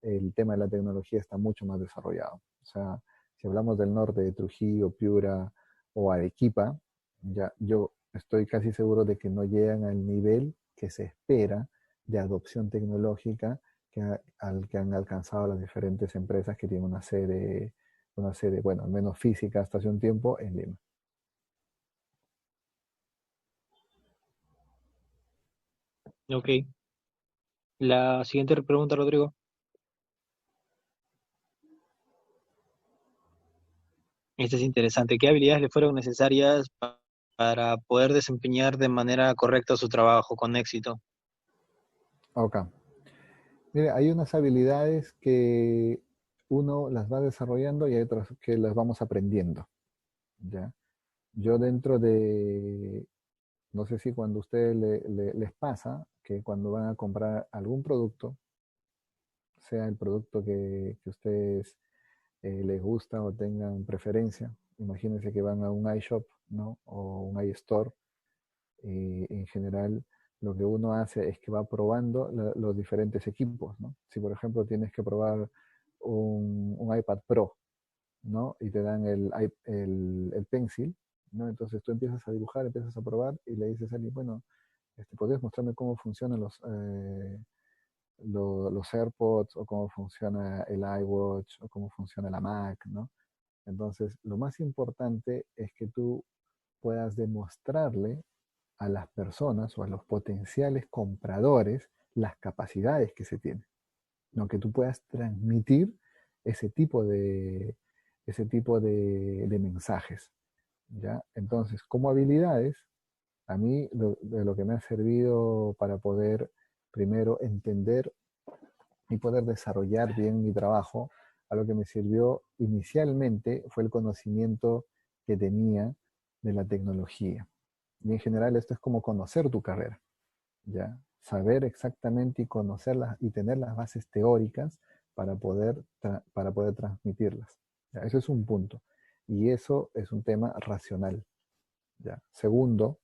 el tema de la tecnología está mucho más desarrollado. O sea, si hablamos del norte, de Trujillo, Piura o Arequipa, ya yo estoy casi seguro de que no llegan al nivel que se espera de adopción tecnológica al que han alcanzado las diferentes empresas que tienen una sede, bueno, al menos física hasta hace un tiempo en Lima. Ok. La siguiente pregunta, Rodrigo. Esta es interesante. ¿Qué habilidades le fueron necesarias para poder desempeñar de manera correcta su trabajo con éxito? Ok. Mire, hay unas habilidades que uno las va desarrollando y hay otras que las vamos aprendiendo, ¿ya? Yo no sé si cuando a ustedes les pasa que cuando van a comprar algún producto, sea el producto que ustedes les gusta o tengan preferencia, imagínense que van a un iShop, ¿no? O un iStore, y en general lo que uno hace es que va probando los diferentes equipos, ¿no? Si por ejemplo tienes que probar un iPad Pro, ¿no? Y te dan el Pencil, ¿no? Entonces tú empiezas a dibujar, empiezas a probar y le dices a alguien, bueno, ¿podrías mostrarme cómo funcionan los AirPods o cómo funciona el iWatch o cómo funciona la Mac, ¿no? Entonces, lo más importante es que tú puedas demostrarle a las personas o a los potenciales compradores las capacidades que se tienen, ¿no? Que tú puedas transmitir ese tipo de, ese tipo de mensajes, ¿ya? Entonces, como habilidades, A mí de lo que me ha servido para poder primero entender y poder desarrollar bien mi trabajo, a lo que me sirvió inicialmente fue el conocimiento que tenía de la tecnología. Y en general esto es como conocer tu carrera, ¿ya? Saber exactamente y conocerlas y tener las bases teóricas para poder transmitirlas. ¿Ya? Eso es un punto. Y eso es un tema racional. ¿Ya? Segundo,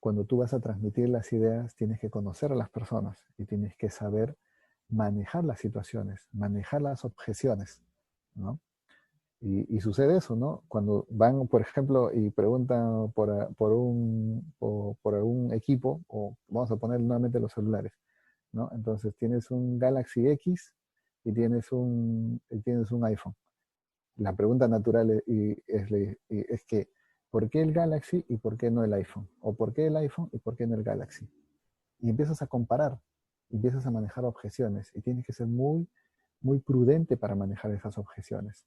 cuando tú vas a transmitir las ideas, tienes que conocer a las personas y tienes que saber manejar las situaciones, manejar las objeciones, ¿no? Y sucede eso, ¿no? Cuando van, por ejemplo, y preguntan por algún equipo, o vamos a poner nuevamente los celulares, ¿no? Entonces tienes un Galaxy X y tienes un iPhone. La pregunta natural es que, ¿por qué el Galaxy y por qué no el iPhone? ¿O por qué el iPhone y por qué no el Galaxy? Y empiezas a comparar, empiezas a manejar objeciones y tienes que ser muy, muy prudente para manejar esas objeciones.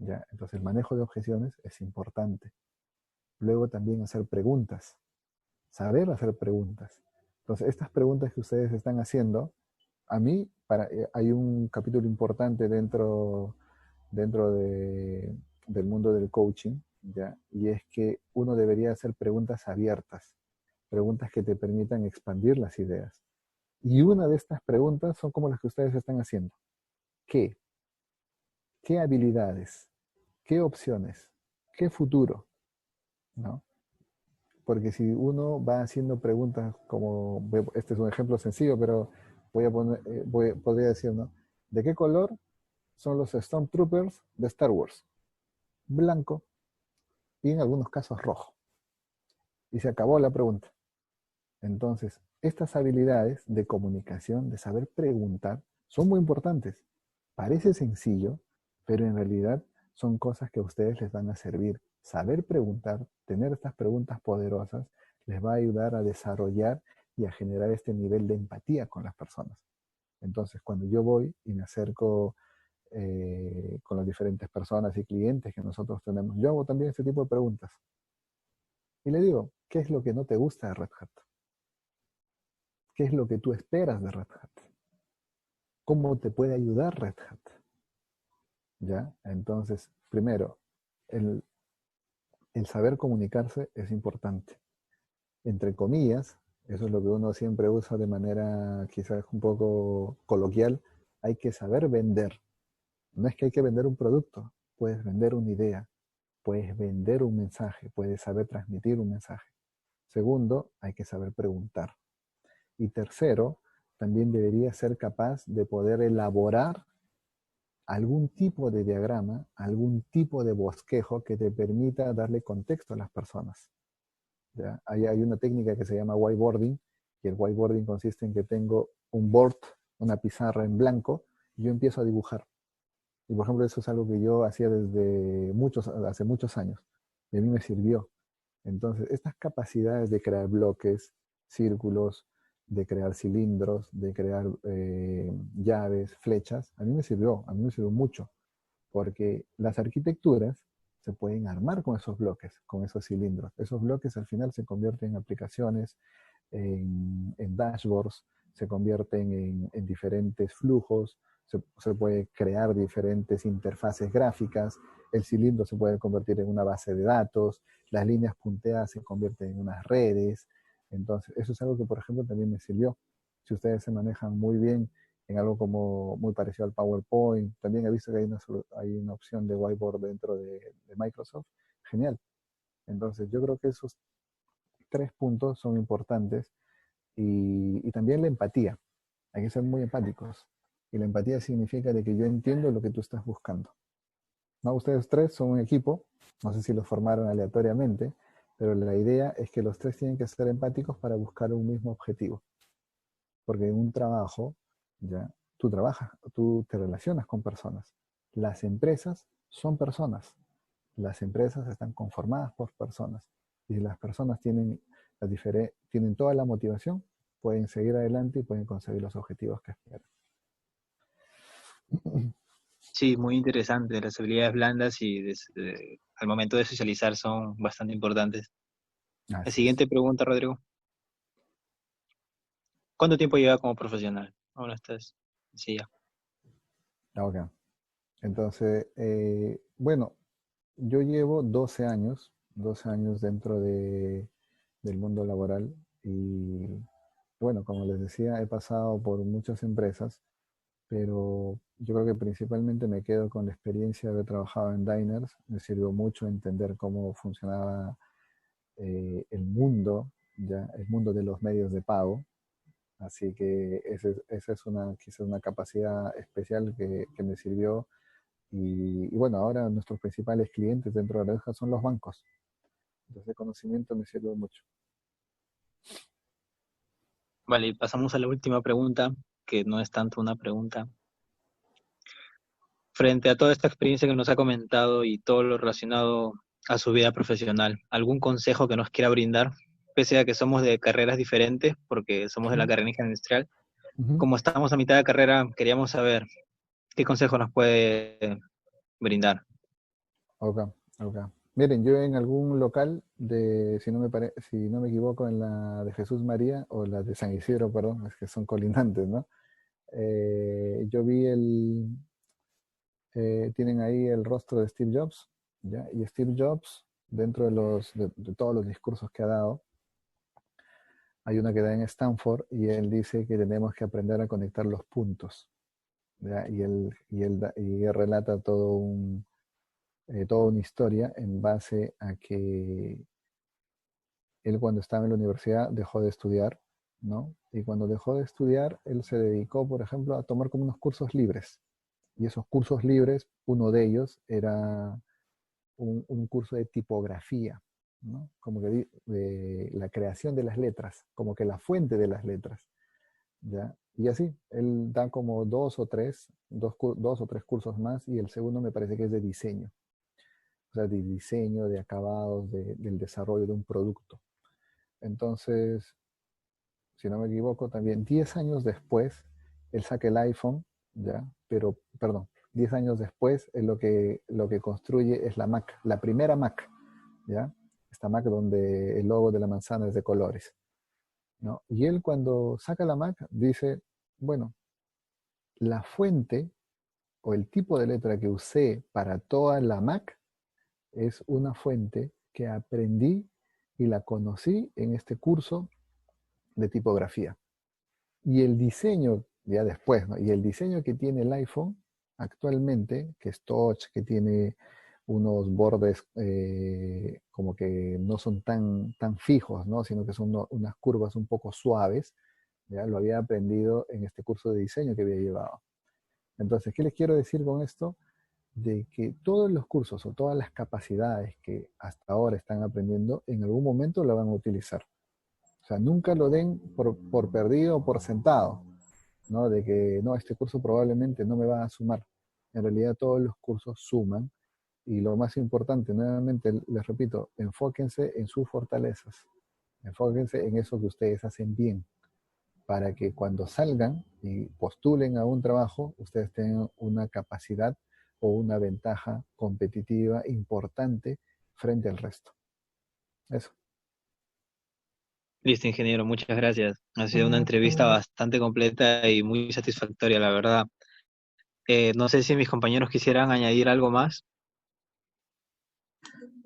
¿Ya? Entonces el manejo de objeciones es importante. Luego también hacer preguntas, saber hacer preguntas. Entonces estas preguntas que ustedes están haciendo, a mí hay un capítulo importante dentro del mundo del coaching, ¿ya? Y es que uno debería hacer preguntas abiertas, preguntas que te permitan expandir las ideas. Y una de estas preguntas son como las que ustedes están haciendo. ¿Qué? ¿Qué habilidades? ¿Qué opciones? ¿Qué futuro? ¿No? Porque si uno va haciendo preguntas como, este es un ejemplo sencillo, pero podría decir, ¿no? ¿De qué color son los Stormtroopers de Star Wars? Blanco y en algunos casos rojo. Y se acabó la pregunta. Entonces, estas habilidades de comunicación, de saber preguntar, son muy importantes. Parece sencillo, pero en realidad son cosas que a ustedes les van a servir. Saber preguntar, tener estas preguntas poderosas, les va a ayudar a desarrollar y a generar este nivel de empatía con las personas. Entonces, cuando yo voy y me acerco con las diferentes personas y clientes que nosotros tenemos, yo hago también este tipo de preguntas. Y le digo, ¿qué es lo que no te gusta de Red Hat? ¿Qué es lo que tú esperas de Red Hat? ¿Cómo te puede ayudar Red Hat? ¿Ya? Entonces, primero, el, el saber comunicarse es importante. Entre comillas, eso es lo que uno siempre usa de manera quizás un poco coloquial, hay que saber vender. No es que hay que vender un producto, puedes vender una idea, puedes vender un mensaje, puedes saber transmitir un mensaje. Segundo, hay que saber preguntar. Y tercero, también debería ser capaz de poder elaborar algún tipo de diagrama, algún tipo de bosquejo que te permita darle contexto a las personas. ¿Ya? Hay una técnica que se llama whiteboarding, y el whiteboarding consiste en que tengo un board, una pizarra en blanco, y yo empiezo a dibujar. Y por ejemplo, eso es algo que yo hacía hace muchos años, y a mí me sirvió. Entonces, estas capacidades de crear bloques, círculos, de crear cilindros, de crear llaves, flechas, a mí me sirvió mucho, porque las arquitecturas se pueden armar con esos bloques, con esos cilindros. Esos bloques al final se convierten en aplicaciones, en dashboards, se convierten en diferentes flujos, se puede crear diferentes interfaces gráficas, el cilindro se puede convertir en una base de datos, las líneas punteadas se convierten en unas redes. Entonces, eso es algo que, por ejemplo, también me sirvió. Si ustedes se manejan muy bien en algo como muy parecido al PowerPoint, también he visto que hay una opción de whiteboard dentro de Microsoft, genial. Entonces, yo creo que esos 3 puntos son importantes y también la empatía. Hay que ser muy empáticos. Y la empatía significa de que yo entiendo lo que tú estás buscando. ¿No? Ustedes 3 son un equipo, no sé si los formaron aleatoriamente, pero la idea es que los 3 tienen que ser empáticos para buscar un mismo objetivo. Porque en un trabajo, ya, tú te relacionas con personas. Las empresas son personas. Las empresas están conformadas por personas. Y si las personas tienen toda la motivación, pueden seguir adelante y pueden conseguir los objetivos que esperan. Sí, muy interesante. Las habilidades blandas y al momento de socializar son bastante importantes. La Así es. siguiente pregunta, Rodrigo. ¿Cuánto tiempo lleva como profesional? Ahora estás, sí, ya. Ok. Entonces, bueno, yo llevo 12 años dentro del mundo laboral y bueno, como les decía, he pasado por muchas empresas, pero yo creo que principalmente me quedo con la experiencia de haber trabajado en diners. Me sirvió mucho entender cómo funcionaba el mundo, ya, el mundo de los medios de pago. Así que esa es una, quizás una capacidad especial que me sirvió. Y bueno, ahora nuestros principales clientes dentro de la Oreja son los bancos. Entonces, el conocimiento me sirve mucho. Vale, y pasamos a la última pregunta, que no es tanto una pregunta. Frente a toda esta experiencia que nos ha comentado y todo lo relacionado a su vida profesional, ¿algún consejo que nos quiera brindar? Pese a que somos de carreras diferentes, porque somos de la Ujú, carrera industrial, ujú. como estamos a mitad de carrera, queríamos saber qué consejo nos puede brindar. Ok, ok. Miren, yo en algún local si no me equivoco, en la de Jesús María o la de San Isidro, perdón, es que son colindantes, ¿no? Yo vi tienen ahí el rostro de Steve Jobs, ¿ya? Y Steve Jobs, dentro de todos los discursos que ha dado, hay una que da en Stanford y él dice que tenemos que aprender a conectar los puntos, ¿ya? Y él relata toda una historia en base a que él cuando estaba en la universidad dejó de estudiar, ¿no? Y cuando dejó de estudiar, él se dedicó, por ejemplo, a tomar como unos cursos libres. Y esos cursos libres, uno de ellos era un curso de tipografía, ¿no? Como que de la creación de las letras, como que la fuente de las letras, ¿ya? Y así, él da como dos o tres cursos más y el segundo me parece que es de diseño, o sea, de diseño, de acabados, del desarrollo de un producto. Entonces, si no me equivoco, también 10 años después, él saca el iPhone, ¿ya? Pero, perdón, 10 años después, lo que construye es la Mac, la primera Mac, ¿ya? Esta Mac donde el logo de la manzana es de colores, ¿no? Y él cuando saca la Mac dice, bueno, la fuente o el tipo de letra que usé para toda la Mac es una fuente que aprendí y la conocí en este curso de tipografía. Y el diseño, ya después, ¿no? Y el diseño que tiene el iPhone actualmente, que es touch, que tiene unos bordes como que no son tan fijos, ¿no? Sino que son unas curvas un poco suaves, ya lo había aprendido en este curso de diseño que había llevado. Entonces, ¿qué les quiero decir con esto? De que todos los cursos o todas las capacidades que hasta ahora están aprendiendo, en algún momento la van a utilizar. O sea, nunca lo den por perdido o por sentado, ¿no? De que no, este curso probablemente no me va a sumar. En realidad todos los cursos suman y lo más importante, nuevamente les repito, enfóquense en sus fortalezas, enfóquense en eso que ustedes hacen bien, para que cuando salgan y postulen a un trabajo, ustedes tengan una capacidad o una ventaja competitiva importante frente al resto. Eso. Listo, ingeniero, muchas gracias. Ha sido una entrevista bastante completa y muy satisfactoria, la verdad. No sé si mis compañeros quisieran añadir algo más.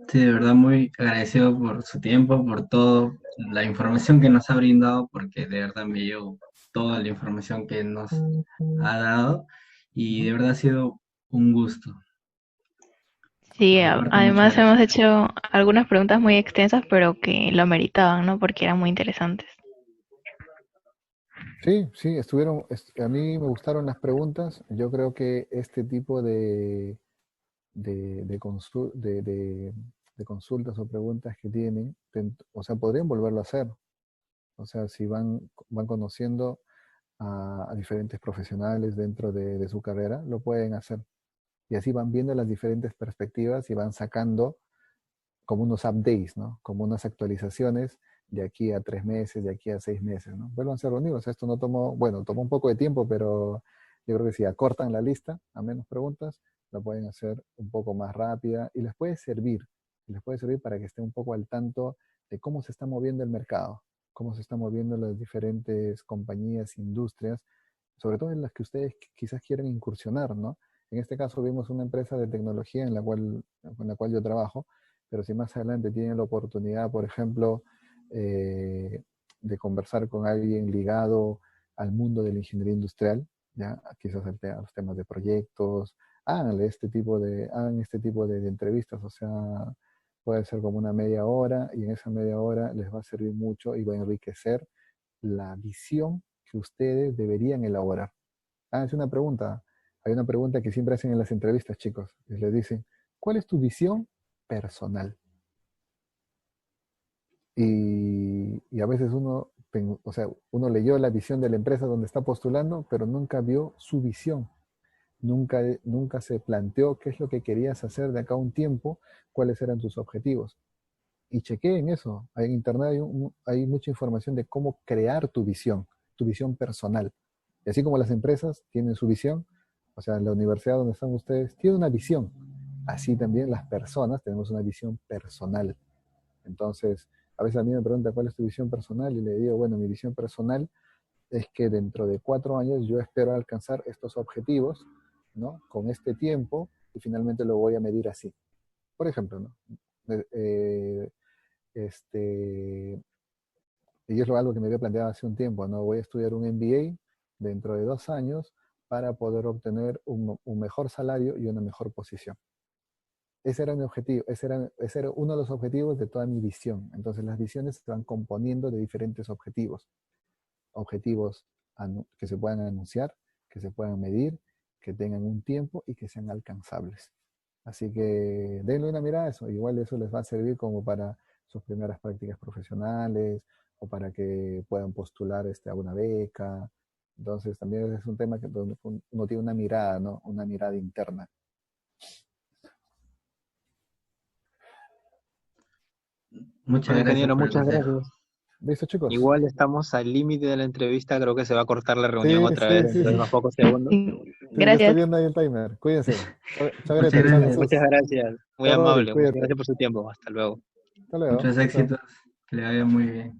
Sí, de verdad muy agradecido por su tiempo, por toda la información que nos ha brindado, porque de verdad me dio toda la información que nos ha dado y de verdad ha sido un gusto. Sí, Por mi parte, muchas además hemos gracias. hecho algunas preguntas muy extensas, pero que lo meritaban, ¿no? Porque eran muy interesantes. Sí, sí, a mí me gustaron las preguntas. Yo creo que este tipo de consultas o preguntas que tienen, o sea, podrían volverlo a hacer. O sea, si van conociendo a diferentes profesionales dentro de su carrera, lo pueden hacer. Y así van viendo las diferentes perspectivas y van sacando como unos updates, ¿no? Como unas actualizaciones de aquí a 3 meses, de aquí a 6 meses, ¿no? Vuelvan a reunirnos. Esto no tomó, bueno, tomó un poco de tiempo, pero yo creo que si acortan la lista a menos preguntas, la pueden hacer un poco más rápida y les puede servir. Les puede servir para que estén un poco al tanto de cómo se está moviendo el mercado, cómo se están moviendo las diferentes compañías, industrias, sobre todo en las que ustedes quizás quieren incursionar, ¿no? En este caso vimos una empresa de tecnología con la cual yo trabajo, pero si más adelante tienen la oportunidad, por ejemplo, de conversar con alguien ligado al mundo de la ingeniería industrial, ya quizás a los temas de proyectos, hagan este tipo de entrevistas, o sea, puede ser como una media hora y en esa media hora les va a servir mucho y va a enriquecer la visión que ustedes deberían elaborar. Es una pregunta. Hay una pregunta que siempre hacen en las entrevistas, chicos. Y les dicen, ¿cuál es tu visión personal? Y a veces o sea, uno leyó la visión de la empresa donde está postulando, pero nunca vio su visión. Nunca se planteó qué es lo que querías hacer de acá a un tiempo, cuáles eran tus objetivos. Y chequeen eso. En internet hay mucha información de cómo crear tu visión personal. Y así como las empresas tienen su visión, o sea, la universidad donde están ustedes tiene una visión. Así también las personas tenemos una visión personal. Entonces, a veces a mí me preguntan cuál es tu visión personal y le digo, bueno, mi visión personal es que dentro de 4 años yo espero alcanzar estos objetivos, ¿no? Con este tiempo y finalmente lo voy a medir así. Por ejemplo, ¿no? Eh, este, y es algo que me había planteado hace un tiempo, ¿no? Voy a estudiar un MBA dentro de 2 años para poder obtener un mejor salario y una mejor posición. Ese era mi objetivo, ese era uno de los objetivos de toda mi visión. Entonces las visiones se van componiendo de diferentes objetivos. Objetivos que se puedan anunciar, que se puedan medir, que tengan un tiempo y que sean alcanzables. Así que denle una mirada a eso. Igual eso les va a servir como para sus primeras prácticas profesionales o para que puedan postular a una beca. Entonces también es un tema donde uno tiene una mirada, ¿no? Una mirada interna. Muchas Bueno, gracias ingeniero, por el muchas consejo. gracias. ¿Listo, chicos? Igual estamos al límite de la entrevista, creo que se va a cortar la reunión Sí, otra sí, vez sí, dentro de sí. unos pocos segundos. Sí, ya estoy Gracias. viendo ahí el timer. Cuídense. Chao, Muchas Greta. Chao, gracias. Jesús. Muchas gracias, muy Chao, Rodri. amable, muchas Cuídate. gracias por su tiempo, hasta luego. Hasta luego. Muchos Chao, chao. éxitos. Que le vaya muy bien.